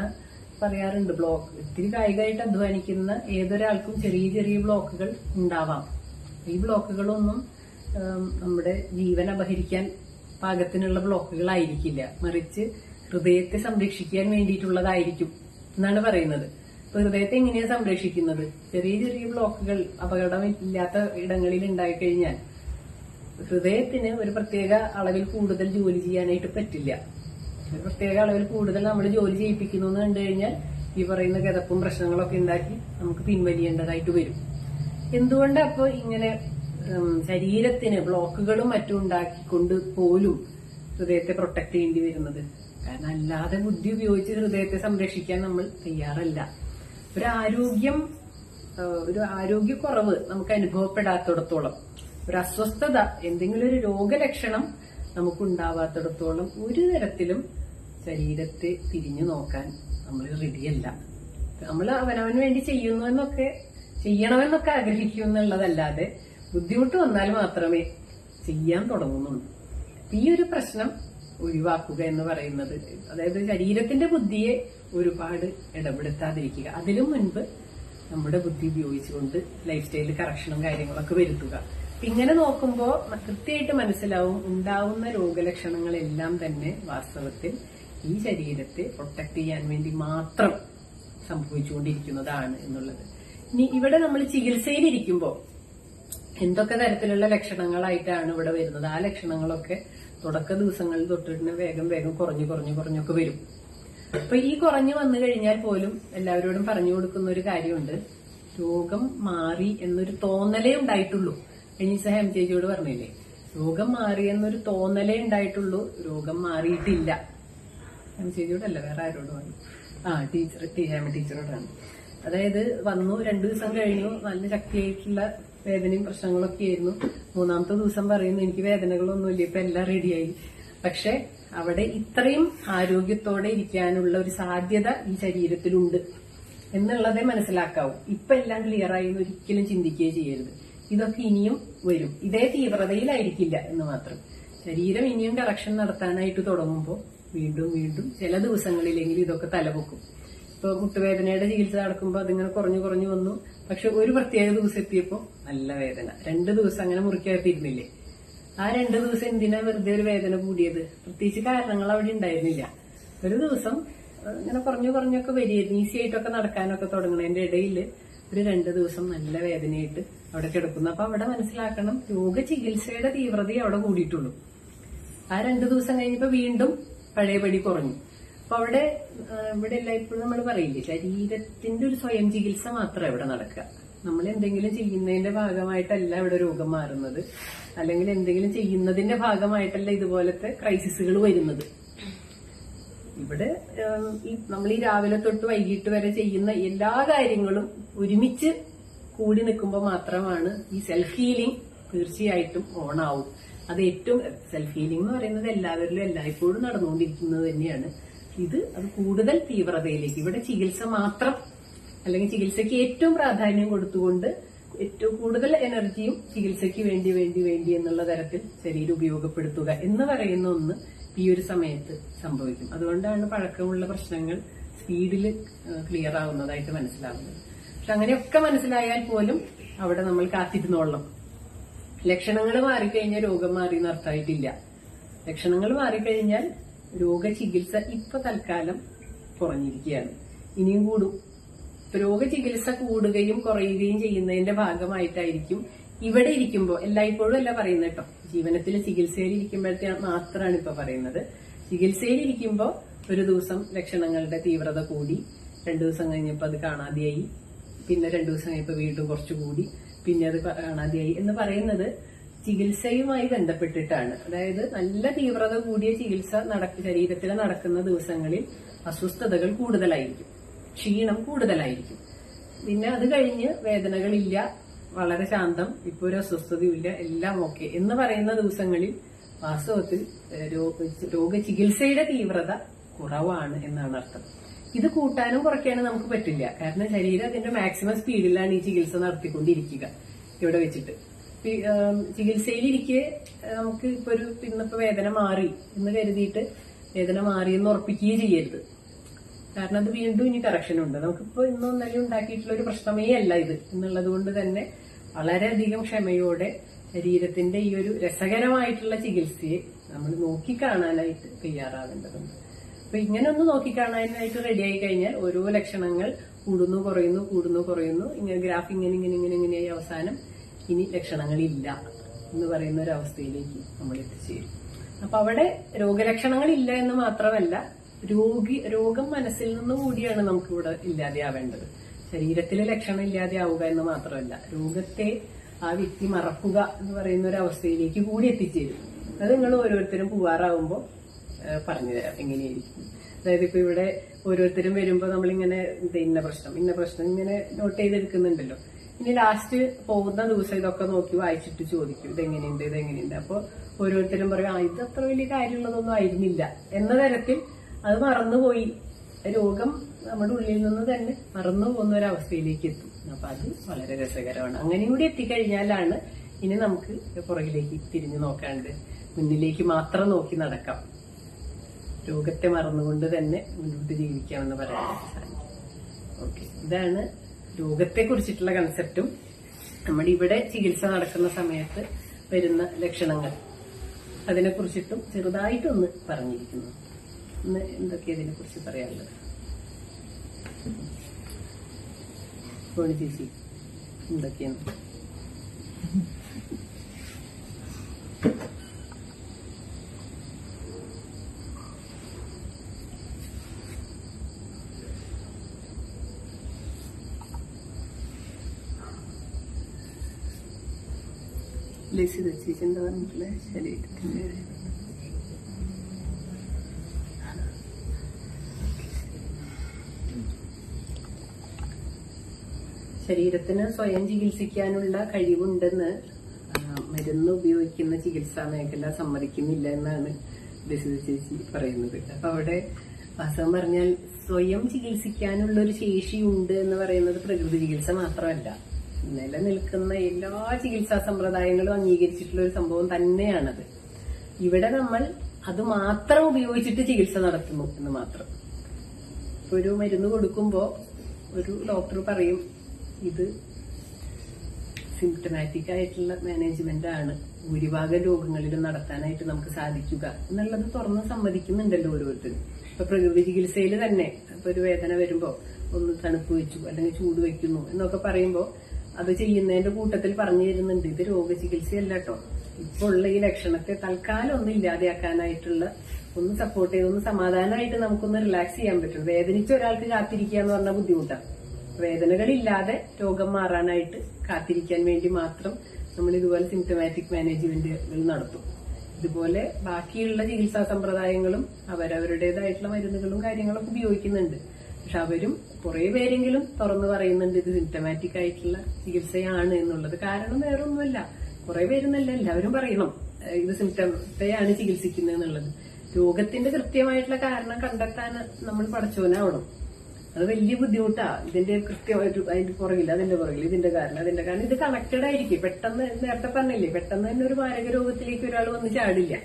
പറയാറുണ്ട്, ബ്ലോക്ക് ഇത്തിരി കായികമായിട്ട് അധ്വാനിക്കുന്ന ഏതൊരാൾക്കും ചെറിയ ചെറിയ ബ്ലോക്കുകൾ ഉണ്ടാവാം. ഈ ബ്ലോക്കുകളൊന്നും നമ്മുടെ ജീവൻ അപഹരിക്കാൻ പാകത്തിനുള്ള ബ്ലോക്കുകളായിരിക്കില്ല, മറിച്ച് ഹൃദയത്തെ സംരക്ഷിക്കാൻ വേണ്ടിയിട്ടുള്ളതായിരിക്കും എന്നാണ് പറയുന്നത്. ഇപ്പൊ ഹൃദയത്തെ എങ്ങനെയാ സംരക്ഷിക്കുന്നത്? ചെറിയ ചെറിയ ബ്ലോക്കുകൾ അപകടമില്ലാത്ത ഇടങ്ങളിൽ ഉണ്ടായിക്കഴിഞ്ഞാൽ ഹൃദയത്തിന് ഒരു പ്രത്യേക അളവിൽ കൂടുതൽ ജോലി ചെയ്യാനായിട്ട് പറ്റില്ല. ഒരു പ്രത്യേക അളവിൽ കൂടുതൽ നമ്മൾ ജോലി ചെയ്യിപ്പിക്കുന്നു എന്ന് കണ്ടു കഴിഞ്ഞാൽ ഈ പറയുന്ന കിതപ്പും പ്രശ്നങ്ങളൊക്കെ ഉണ്ടാക്കി നമുക്ക് പിൻവലിയേണ്ടതായിട്ട് വരും. എന്തുകൊണ്ട് അപ്പോ ഇങ്ങനെ ശരീരത്തിന് ബ്ലോക്കുകളും മറ്റും ഉണ്ടാക്കിക്കൊണ്ട് പോലും ഹൃദയത്തെ പ്രൊട്ടക്ട് ചെയ്യേണ്ടി വരുന്നത്? കാരണം അല്ലാതെ ബുദ്ധി ഉപയോഗിച്ച് ഹൃദയത്തെ സംരക്ഷിക്കാൻ നമ്മൾ തയ്യാറല്ല. ഒരു ആരോഗ്യക്കുറവ് നമുക്ക് അനുഭവപ്പെടാത്തിടത്തോളം, ഒരു അസ്വസ്ഥത, എന്തെങ്കിലും ഒരു രോഗലക്ഷണം നമുക്കുണ്ടാവാത്തിടത്തോളം ഒരു തരത്തിലും ശരീരത്തെ തിരിഞ്ഞു നോക്കാൻ നമ്മൾ റെഡിയല്ല. നമ്മൾ അവനവന് വേണ്ടി ചെയ്യണമെന്നൊക്കെ ആഗ്രഹിക്കും എന്നുള്ളതല്ലാതെ ബുദ്ധിമുട്ട് വന്നാൽ മാത്രമേ ചെയ്യാൻ തുടങ്ങുന്നുള്ളൂ. ഈ ഒരു പ്രശ്നം ഒഴിവാക്കുക എന്ന് പറയുന്നത്, അതായത് ശരീരത്തിന്റെ ബുദ്ധിയെ ഒരുപാട് ഇടപെടുത്താതിരിക്കുക, അതിനു മുൻപ് നമ്മുടെ ബുദ്ധി ഉപയോഗിച്ചുകൊണ്ട് ലൈഫ് സ്റ്റൈലിൽ കറക്ഷനും കാര്യങ്ങളൊക്കെ വരുത്തുക. ഇങ്ങനെ നോക്കുമ്പോൾ കൃത്യമായിട്ട് മനസ്സിലാവും ഉണ്ടാവുന്ന രോഗലക്ഷണങ്ങളെല്ലാം തന്നെ വാസ്തവത്തിൽ ഈ ശരീരത്തെ പ്രൊട്ടക്ട് ചെയ്യാൻ വേണ്ടി മാത്രം സംഭവിച്ചുകൊണ്ടിരിക്കുന്നതാണ് എന്നുള്ളത്. ഇനി ഇവിടെ നമ്മൾ ചികിത്സയിലിരിക്കുമ്പോൾ എന്തൊക്കെ തരത്തിലുള്ള ലക്ഷണങ്ങളായിട്ടാണ് ഇവിടെ വരുന്നത്? ആ ലക്ഷണങ്ങളൊക്കെ തുടക്ക ദിവസങ്ങളിൽ തൊട്ടിട്ട് വേഗം കുറഞ്ഞൊക്കെ വരും. അപ്പൊ ഈ കുറഞ്ഞു വന്നു കഴിഞ്ഞാൽ പോലും എല്ലാവരോടും പറഞ്ഞു കൊടുക്കുന്ന ഒരു കാര്യമുണ്ട്, രോഗം മാറി എന്നൊരു തോന്നലേ ഉണ്ടായിട്ടുള്ളൂ. കഴിഞ്ഞ ഹേം ചേച്ചിയോട് പറഞ്ഞില്ലേ, രോഗം മാറി എന്നൊരു തോന്നലേ ഉണ്ടായിട്ടുള്ളൂ, രോഗം മാറിയിട്ടില്ല. ഹേം ചേച്ചിയോടല്ല, വേറെ ആരോട് പറഞ്ഞു? ഹേമ ടീച്ചറോടാണ്. അതായത് വന്നു 2 ദിവസം കഴിഞ്ഞു, നല്ല ശക്തിയായിട്ടുള്ള വേദനയും പ്രശ്നങ്ങളൊക്കെ ആയിരുന്നു. 3ാമത്തെ ദിവസം പറയുന്നു എനിക്ക് വേദനകളൊന്നുമില്ല, ഇപ്പൊ എല്ലാം റെഡിയായി. പക്ഷെ അവിടെ ഇത്രയും ആരോഗ്യത്തോടെ ഇരിക്കാനുള്ള ഒരു സാധ്യത ഈ ശരീരത്തിലുണ്ട് എന്നുള്ളതേ മനസ്സിലാക്കാവൂ. ഇപ്പൊ എല്ലാം ക്ലിയറായി എന്ന് ഒരിക്കലും ചിന്തിക്കുകയേ ചെയ്യരുത്. ഇതൊക്കെ ഇനിയും വരും, ഇതേ തീവ്രതയിലായിരിക്കില്ല എന്ന് മാത്രം. ശരീരം ഇനിയും കറക്ഷൻ നടത്താനായിട്ട് തുടങ്ങുമ്പോൾ വീണ്ടും ചില ദിവസങ്ങളിലെങ്കിലും ഇതൊക്കെ തലപൊക്കും. ഇപ്പൊ മുട്ടുവേദനയുടെ ചികിത്സ നടക്കുമ്പോൾ അതിങ്ങനെ കുറഞ്ഞു വന്നു. പക്ഷെ ഒരു പ്രത്യേക ദിവസം എത്തിയപ്പോ നല്ല വേദന. 2 ദിവസം അങ്ങനെ മുറിക്കകത്തിരുന്നില്ലേ? ആ 2 ദിവസം എന്തിനാ വെറുതെ ഒരു വേദന കൂടിയത്? പ്രത്യേകിച്ച് കാരണങ്ങൾ അവിടെ ഉണ്ടായിരുന്നില്ല. ഒരു ദിവസം ഇങ്ങനെ കുറഞ്ഞൊക്കെ വരികയായിരുന്നു, ഈസി ആയിട്ടൊക്കെ നടക്കാനൊക്കെ തുടങ്ങണതിന്റെ ഇടയിൽ ഒരു 2 ദിവസം നല്ല വേദനയായിട്ട് അവിടെ കിടക്കുന്നു. അപ്പൊ അവിടെ മനസ്സിലാക്കണം, രോഗചികിത്സയുടെ തീവ്രതയെ അവിടെ കൂടിയിട്ടുള്ളൂ. ആ 2 ദിവസം കഴിഞ്ഞപ്പോ വീണ്ടും പഴയപടി കുറഞ്ഞു. അപ്പൊ അവിടെ ഇവിടെ എല്ലായ്പ്പോഴും നമ്മൾ പറയില്ലേ, ശരീരത്തിന്റെ ഒരു സ്വയം ചികിത്സ മാത്രം ഇവിടെ നടക്കുക. നമ്മൾ എന്തെങ്കിലും ചെയ്യുന്നതിന്റെ ഭാഗമായിട്ടല്ല ഇവിടെ രോഗം മാറുന്നത്, അല്ലെങ്കിൽ എന്തെങ്കിലും ചെയ്യുന്നതിന്റെ ഭാഗമായിട്ടല്ല ഇതുപോലത്തെ ക്രൈസിസുകൾ വരുന്നത്. ഇവിടെ നമ്മൾ ഈ രാവിലെ തൊട്ട് വൈകിട്ട് വരെ ചെയ്യുന്ന എല്ലാ കാര്യങ്ങളും ഒരുമിച്ച് കൂടി നിൽക്കുമ്പോൾ മാത്രമാണ് ഈ സെൽഫ് ഹീലിംഗ് തീർച്ചയായിട്ടും ഓണാവും. അത് ഏറ്റവും സെൽഫ് ഹീലിംഗ് എന്ന് പറയുന്നത് എല്ലാവരിലും എല്ലായ്പ്പോഴും നടന്നുകൊണ്ടിരിക്കുന്നത് തന്നെയാണ്. അത് കൂടുതൽ തീവ്രതയിലേക്ക്, ഇവിടെ ചികിത്സ മാത്രം, അല്ലെങ്കിൽ ചികിത്സയ്ക്ക് ഏറ്റവും പ്രാധാന്യം കൊടുത്തുകൊണ്ട് ഏറ്റവും കൂടുതൽ എനർജിയും ചികിത്സയ്ക്ക് വേണ്ടി എന്നുള്ള തരത്തിൽ ശരീരം ഉപയോഗപ്പെടുത്തുക എന്ന് പറയുന്ന ഒന്ന് ഈ ഒരു സമയത്ത് സംഭവിക്കും. അതുകൊണ്ടാണ് പഴക്കമുള്ള പ്രശ്നങ്ങൾ സ്പീഡിൽ ക്ലിയർ ആവുന്നതായിട്ട് മനസ്സിലാവുന്നത്. പക്ഷെ അങ്ങനെയൊക്കെ മനസ്സിലായാൽ പോലും അവിടെ നമ്മൾ കാത്തിരുന്നോളണം. ലക്ഷണങ്ങൾ മാറിക്കഴിഞ്ഞാൽ രോഗം മാറി എന്നർത്ഥമായിട്ടില്ല. ലക്ഷണങ്ങൾ മാറിക്കഴിഞ്ഞാൽ രോഗചികിത്സ ഇപ്പൊ തൽക്കാലം കുറഞ്ഞിരിക്കുകയാണ്. ഇനിയും കൂടും. രോഗചികിത്സ കൂടുകയും കുറയുകയും ചെയ്യുന്നതിന്റെ ഭാഗമായിട്ടായിരിക്കും ഇവിടെ ഇരിക്കുമ്പോൾ, എല്ലായ്പ്പോഴും അല്ല പറയുന്നത് കേട്ടോ, ജീവനത്തിൽ ചികിത്സയിൽ ഇരിക്കുമ്പോഴത്തെ മാത്രമാണ് ഇപ്പൊ പറയുന്നത്. ചികിത്സയിൽ ഇരിക്കുമ്പോൾ ഒരു ദിവസം ലക്ഷണങ്ങളുടെ തീവ്രത കൂടി, 2 ദിവസം കഴിഞ്ഞപ്പോൾ അത് കാണാതെയായി, പിന്നെ 2 ദിവസം കഴിഞ്ഞപ്പോൾ വീണ്ടും കുറച്ചുകൂടി, പിന്നെ അത് കാണാതെയായി എന്ന് പറയുന്നത് ചികിത്സയുമായി ബന്ധപ്പെട്ടിട്ടാണ്. അതായത് നല്ല തീവ്രത കൂടിയ ചികിത്സ ശരീരത്തിൽ നടക്കുന്ന ദിവസങ്ങളിൽ അസ്വസ്ഥതകൾ കൂടുതലായിരിക്കും, ക്ഷീണം കൂടുതലായിരിക്കും. പിന്നെ അത് കഴിഞ്ഞ് വേദനകളില്ല, വളരെ ശാന്തം, ഇപ്പൊ ഒരു അസ്വസ്ഥതയില്ല, എല്ലാം ഓക്കെ എന്ന് പറയുന്ന ദിവസങ്ങളിൽ വാസ്തവത്തിൽ രോഗചികിത്സയുടെ തീവ്രത കുറവാണ് എന്നാണ് അർത്ഥം. ഇത് കൂട്ടാനും കുറയ്ക്കാനും നമുക്ക് പറ്റില്ല. കാരണം ശരീരം അതിന്റെ മാക്സിമം സ്പീഡിലാണ് ഈ ചികിത്സ നടത്തിക്കൊണ്ടിരിക്കുക ഇവിടെ വെച്ചിട്ട്. ചികിത്സയിലിരിക്കെ നമുക്ക് ഇന്നിപ്പോ വേദന മാറി എന്ന് കരുതിയിട്ട് വേദന മാറിയെന്ന് ഉറപ്പിക്കുകയും ചെയ്യരുത്. കാരണം അത് വീണ്ടും ഇനി കറക്ഷൻ ഉണ്ട്. നമുക്കിപ്പോ ഇന്നും ഇന്നലെ ഉണ്ടാക്കിയിട്ടുള്ള ഒരു പ്രശ്നമേ അല്ല ഇത് എന്നുള്ളത് കൊണ്ട് തന്നെ വളരെയധികം ക്ഷമയോടെ ശരീരത്തിന്റെ ഈ ഒരു രസകരമായിട്ടുള്ള ചികിത്സയെ നമ്മൾ നോക്കിക്കാണാനായിട്ട് തയ്യാറാവേണ്ടതുണ്ട്. അപ്പൊ ഇങ്ങനെ ഒന്ന് നോക്കിക്കാണാനായിട്ട് റെഡിയായി കഴിഞ്ഞാൽ ഓരോ ലക്ഷണങ്ങൾ കൂടുന്നു കുറയുന്നു കൂടുന്നു കുറയുന്നു, ഇങ്ങനെ ഗ്രാഫ് ഇങ്ങനെയായി അവസാനം ഇനി ലക്ഷണങ്ങളില്ല എന്ന് പറയുന്ന ഒരു അവസ്ഥയിലേക്ക് നമ്മൾ എത്തിച്ചേരും. അപ്പൊ അവിടെ രോഗലക്ഷണങ്ങളില്ല എന്ന് മാത്രമല്ല, രോഗം മനസ്സിൽ നിന്ന് കൂടിയാണ് നമുക്കിവിടെ ഇല്ലാതെയാവേണ്ടത്. ശരീരത്തിലെ ലക്ഷണം ഇല്ലാതെയാവുക എന്ന് മാത്രമല്ല, രോഗത്തെ ആ വ്യക്തി മറക്കുക എന്ന് പറയുന്ന ഒരു അവസ്ഥയിലേക്ക് കൂടി എത്തിച്ചേരും. അത് നിങ്ങൾ ഓരോരുത്തരും പോവാറാവുമ്പോൾ പറഞ്ഞുതരാം എങ്ങനെയായിരിക്കും. അതായത് ഇപ്പൊ ഇവിടെ ഓരോരുത്തരും വരുമ്പോൾ നമ്മളിങ്ങനെ ഇന്ന പ്രശ്നം ഇങ്ങനെ നോട്ട് ചെയ്തെടുക്കുന്നുണ്ടല്ലോ. ഇനി ലാസ്റ്റ് പോകുന്ന ദിവസം ഇതൊക്കെ നോക്കി വായിച്ചിട്ട് ചോദിക്കും ഇതെങ്ങനെയുണ്ട്. അപ്പൊ ഓരോരുത്തരും പറയും ഇത് അത്ര വലിയ കാര്യമുള്ളതൊന്നും ആയിരുന്നില്ല എന്ന തരത്തിൽ അത് മറന്നുപോയി. രോഗം നമ്മുടെ ഉള്ളിൽ നിന്ന് തന്നെ മറന്നു പോകുന്ന ഒരവസ്ഥയിലേക്ക് എത്തും. അപ്പൊ അത് വളരെ രസകരമാണ്. അങ്ങനെ കൂടി എത്തിക്കഴിഞ്ഞാലാണ് ഇനി നമുക്ക് പുറകിലേക്ക് തിരിഞ്ഞു നോക്കാണ്ട് മുന്നിലേക്ക് മാത്രം നോക്കി നടക്കാം. രോഗത്തെ മറന്നുകൊണ്ട് തന്നെ മുന്നോട്ട് ജീവിക്കാമെന്ന് പറയാനായിട്ട് സാധിക്കും. ഓക്കെ, ഇതാണ് രോഗത്തെ കുറിച്ചിട്ടുള്ള കൺസെപ്റ്റും നമ്മുടെ ഇവിടെ ചികിത്സ നടക്കുന്ന സമയത്ത് വരുന്ന ലക്ഷണങ്ങൾ അതിനെ കുറിച്ചിട്ടും ചെറുതായിട്ടൊന്ന് പറഞ്ഞിരിക്കുന്നു. ഇന്ന് എന്തൊക്കെയാ ഇതിനെ കുറിച്ച് പറയാനുള്ളത്? കോണി ചേച്ചി എന്തൊക്കെയാണ്? ലസിത ചേച്ചി എന്താ പറഞ്ഞിട്ടുള്ള ശരീരത്തിന്റെ ശരീരത്തിന് സ്വയം ചികിത്സിക്കാനുള്ള കഴിവുണ്ടെന്ന് മരുന്ന് ഉപയോഗിക്കുന്ന ചികിത്സാ മേഖല സമ്മതിക്കുന്നില്ല എന്നാണ് ലസിത ചേച്ചി പറയുന്നത്. അപ്പൊ അവിടെ വാസ്തവം പറഞ്ഞാൽ സ്വയം ചികിത്സിക്കാനുള്ള ഒരു ശേഷിയുണ്ട് എന്ന് പറയുന്നത് പ്രകൃതി ചികിത്സ മാത്രമല്ല, നിലനിൽക്കുന്ന എല്ലാ ചികിത്സാ സമ്പ്രദായങ്ങളും അംഗീകരിച്ചിട്ടുള്ള ഒരു സംഭവം തന്നെയാണത്. ഇവിടെ നമ്മൾ അത് മാത്രം ഉപയോഗിച്ചിട്ട് ചികിത്സ നടത്തുന്നു എന്ന് മാത്രം. ഇപ്പൊ ഒരു മരുന്ന് കൊടുക്കുമ്പോ ഒരു ഡോക്ടർ പറയും ഇത് സിംറ്റമാറ്റിക് ആയിട്ടുള്ള മാനേജ്മെന്റ് ആണ് ഭൂരിഭാഗം രോഗങ്ങളിലും നടത്താനായിട്ട് നമുക്ക് സാധിക്കുക എന്നുള്ളത് തുറന്ന് സമ്മതിക്കുന്നുണ്ടല്ലോ ഓരോരുത്തരും. ഇപ്പൊ പ്രകൃതി ചികിത്സയിൽ തന്നെ ഇപ്പൊ ഒരു വേദന വരുമ്പോ ഒന്ന് തണുപ്പ് വെച്ചു അല്ലെങ്കിൽ ചൂട് വെക്കുന്നു എന്നൊക്കെ പറയുമ്പോ അത് ചെയ്യുന്നതിന്റെ കൂട്ടത്തിൽ പറഞ്ഞു തരുന്നുണ്ട് ഇത് രോഗചികിത്സയല്ല കേട്ടോ, ഇപ്പൊ ഉള്ള ഈ ലക്ഷണത്തെ തൽക്കാലം ഒന്നും ഇല്ലാതെയാക്കാനായിട്ടുള്ള ഒന്ന് സപ്പോർട്ട് ചെയ്ത് ഒന്ന് സമാധാനമായിട്ട് നമുക്കൊന്ന് റിലാക്സ് ചെയ്യാൻ പറ്റും. വേദനിച്ച ഒരാൾക്ക് കാത്തിരിക്കുക എന്ന് പറഞ്ഞാൽ ബുദ്ധിമുട്ടാണ്. വേദനകളില്ലാതെ രോഗം മാറാനായിട്ട് കാത്തിരിക്കാൻ വേണ്ടി മാത്രം നമ്മൾ ഇതുപോലെ സിംറ്റമാറ്റിക് മാനേജ്മെന്റുകൾ നടത്തും. ഇതുപോലെ ബാക്കിയുള്ള ചികിത്സാ സമ്പ്രദായങ്ങളും അവരവരുടേതായിട്ടുള്ള മരുന്നുകളും കാര്യങ്ങളൊക്കെ ഉപയോഗിക്കുന്നുണ്ട്. പക്ഷെ അവരും കുറെ പേരെങ്കിലും തുറന്നു പറയുന്നുണ്ട് ഇത് സിംറ്റമാറ്റിക് ആയിട്ടുള്ള ചികിത്സയാണ് എന്നുള്ളത്. കാരണം വേറെ ഒന്നുമല്ല, കുറെ പേരെന്നല്ല എല്ലാവരും പറയണം ഇത് സിംറ്റത്തെയാണ് ചികിത്സിക്കുന്നത് എന്നുള്ളത്. രോഗത്തിന്റെ കൃത്യമായിട്ടുള്ള കാരണം കണ്ടെത്താൻ നമ്മൾ പഠിച്ചവനാവണം. അത് വലിയ ബുദ്ധിമുട്ടാ. ഇതിന്റെ കൃത്യമായിട്ട് അതിന്റെ പുറകിൽ ഇതിന്റെ കാരണം ഇത് കണക്റ്റഡ് ആയിരിക്കും. പെട്ടെന്ന് നേരത്തെ പറഞ്ഞില്ലേ, പെട്ടെന്ന് തന്നെ ഒരു മാരക രോഗത്തിലേക്ക് ഒരാൾ വന്ന് ചാടില്ല.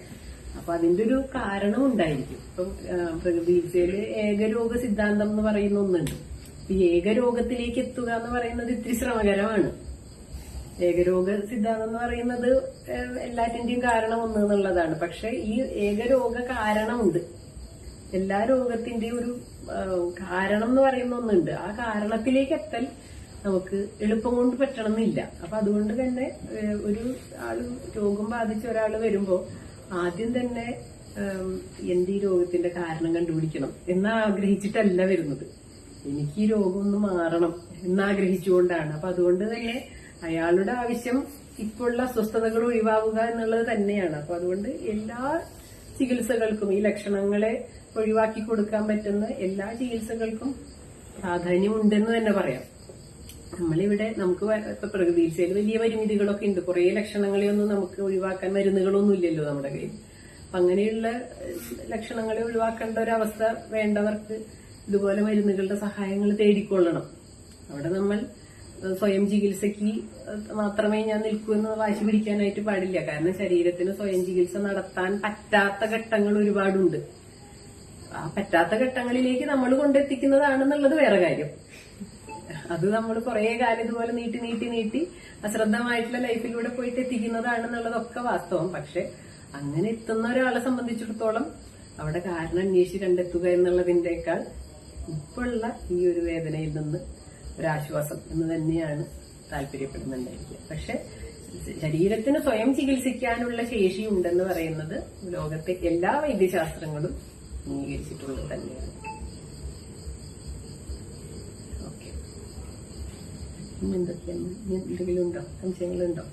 അപ്പൊ അതിന്റെ ഒരു കാരണം ഉണ്ടായിരിക്കും. ഇപ്പം പ്രകൃതി ചികിത്സയില് ഏകരോഗ സിദ്ധാന്തം എന്ന് പറയുന്ന ഒന്നുണ്ട്. ഈ ഏകരോഗത്തിലേക്ക് എത്തുക എന്ന് പറയുന്നത് ഇത്തിരി ശ്രമകരമാണ്. ഏകരോഗ സിദ്ധാന്തം എന്ന് പറയുന്നത് എല്ലാറ്റിന്റെയും കാരണം ഒന്ന് എന്നുള്ളതാണ്. പക്ഷെ ഈ ഏകരോഗ കാരണമുണ്ട്. എല്ലാ രോഗത്തിന്റെയും ഒരു കാരണം എന്ന് പറയുന്ന ഒന്നുണ്ട്. ആ കാരണത്തിലേക്ക് എത്തൽ നമുക്ക് എളുപ്പം കൊണ്ട് പറ്റണമെന്നില്ല. അപ്പൊ അതുകൊണ്ട് തന്നെ ഒരു ആള് രോഗം ബാധിച്ച ഒരാള് വരുമ്പോ ആദ്യം തന്നെ എന്റെ ഈ രോഗത്തിന്റെ കാരണം കണ്ടുപിടിക്കണം എന്നാഗ്രഹിച്ചിട്ടല്ല വരുന്നത്. എനിക്ക് ഈ രോഗം ഒന്ന് മാറണം എന്നാഗ്രഹിച്ചുകൊണ്ടാണ്. അപ്പൊ അതുകൊണ്ട് തന്നെ അയാളുടെ ആവശ്യം ഇപ്പോഴുള്ള അസ്വസ്ഥതകൾ ഒഴിവാവുക എന്നുള്ളത് തന്നെയാണ്. അപ്പൊ അതുകൊണ്ട് എല്ലാ ചികിത്സകൾക്കും ഈ ലക്ഷണങ്ങളെ ഒഴിവാക്കി കൊടുക്കാൻ പറ്റുന്ന എല്ലാ ചികിത്സകൾക്കും പ്രാധാന്യമുണ്ടെന്ന് തന്നെ പറയാം. നമ്മളിവിടെ നമുക്ക് ഇപ്പൊ പ്രകൃതി ചികിത്സയിൽ വലിയ പരിമിതികളൊക്കെ ഉണ്ട്. കുറെ ലക്ഷണങ്ങളെ ഒന്നും നമുക്ക് ഒഴിവാക്കാൻ മരുന്നുകളൊന്നും ഇല്ലല്ലോ നമ്മുടെ കയ്യിൽ. അപ്പൊ അങ്ങനെയുള്ള ലക്ഷണങ്ങളെ ഒഴിവാക്കേണ്ട ഒരവസ്ഥ വേണ്ടവർക്ക് ഇതുപോലെ മരുന്നുകളുടെ സഹായങ്ങൾ തേടിക്കൊള്ളണം. അവിടെ നമ്മൾ സ്വയം ചികിത്സയ്ക്ക് മാത്രമേ ഞാൻ നിൽക്കൂ എന്ന് വാശി പിടിക്കാനായിട്ട് പാടില്ല. കാരണം ശരീരത്തിന് സ്വയം ചികിത്സ നടത്താൻ പറ്റാത്ത ഘട്ടങ്ങൾ ഒരുപാടുണ്ട്. ആ പറ്റാത്ത ഘട്ടങ്ങളിലേക്ക് നമ്മൾ കൊണ്ടെത്തിക്കുന്നതാണെന്നുള്ളത് വേറെ കാര്യം. അത് നമ്മൾ കുറെ കാലം ഇതുപോലെ നീട്ടി അശ്രദ്ധമായിട്ടുള്ള ലൈഫിലൂടെ പോയിട്ട് എത്തിക്കുന്നതാണെന്നുള്ളതൊക്കെ വാസ്തവം. പക്ഷെ അങ്ങനെ എത്തുന്ന ഒരാളെ സംബന്ധിച്ചിടത്തോളം അവിടെ കാരണം അന്വേഷിച്ച് കണ്ടെത്തുക എന്നുള്ളതിന്റെക്കാൾ ഇപ്പോഴുള്ള ഈ ഒരു വേദനയിൽ നിന്ന് ഒരാശ്വാസം എന്ന് തന്നെയാണ് താല്പര്യപ്പെടുന്നുണ്ടായിരിക്കുക. പക്ഷെ ശരീരത്തിന് സ്വയം ചികിത്സിക്കാനുള്ള ശേഷി ഉണ്ടെന്ന് പറയുന്നത് ലോകത്തെ എല്ലാ വൈദ്യശാസ്ത്രങ്ങളും അംഗീകരിച്ചിട്ടുള്ളത് തന്നെയാണ്. ഓക്കെ, എന്തൊക്കെയാണ് എന്തെങ്കിലും ഉണ്ടോ, സംശയങ്ങളുണ്ടോ?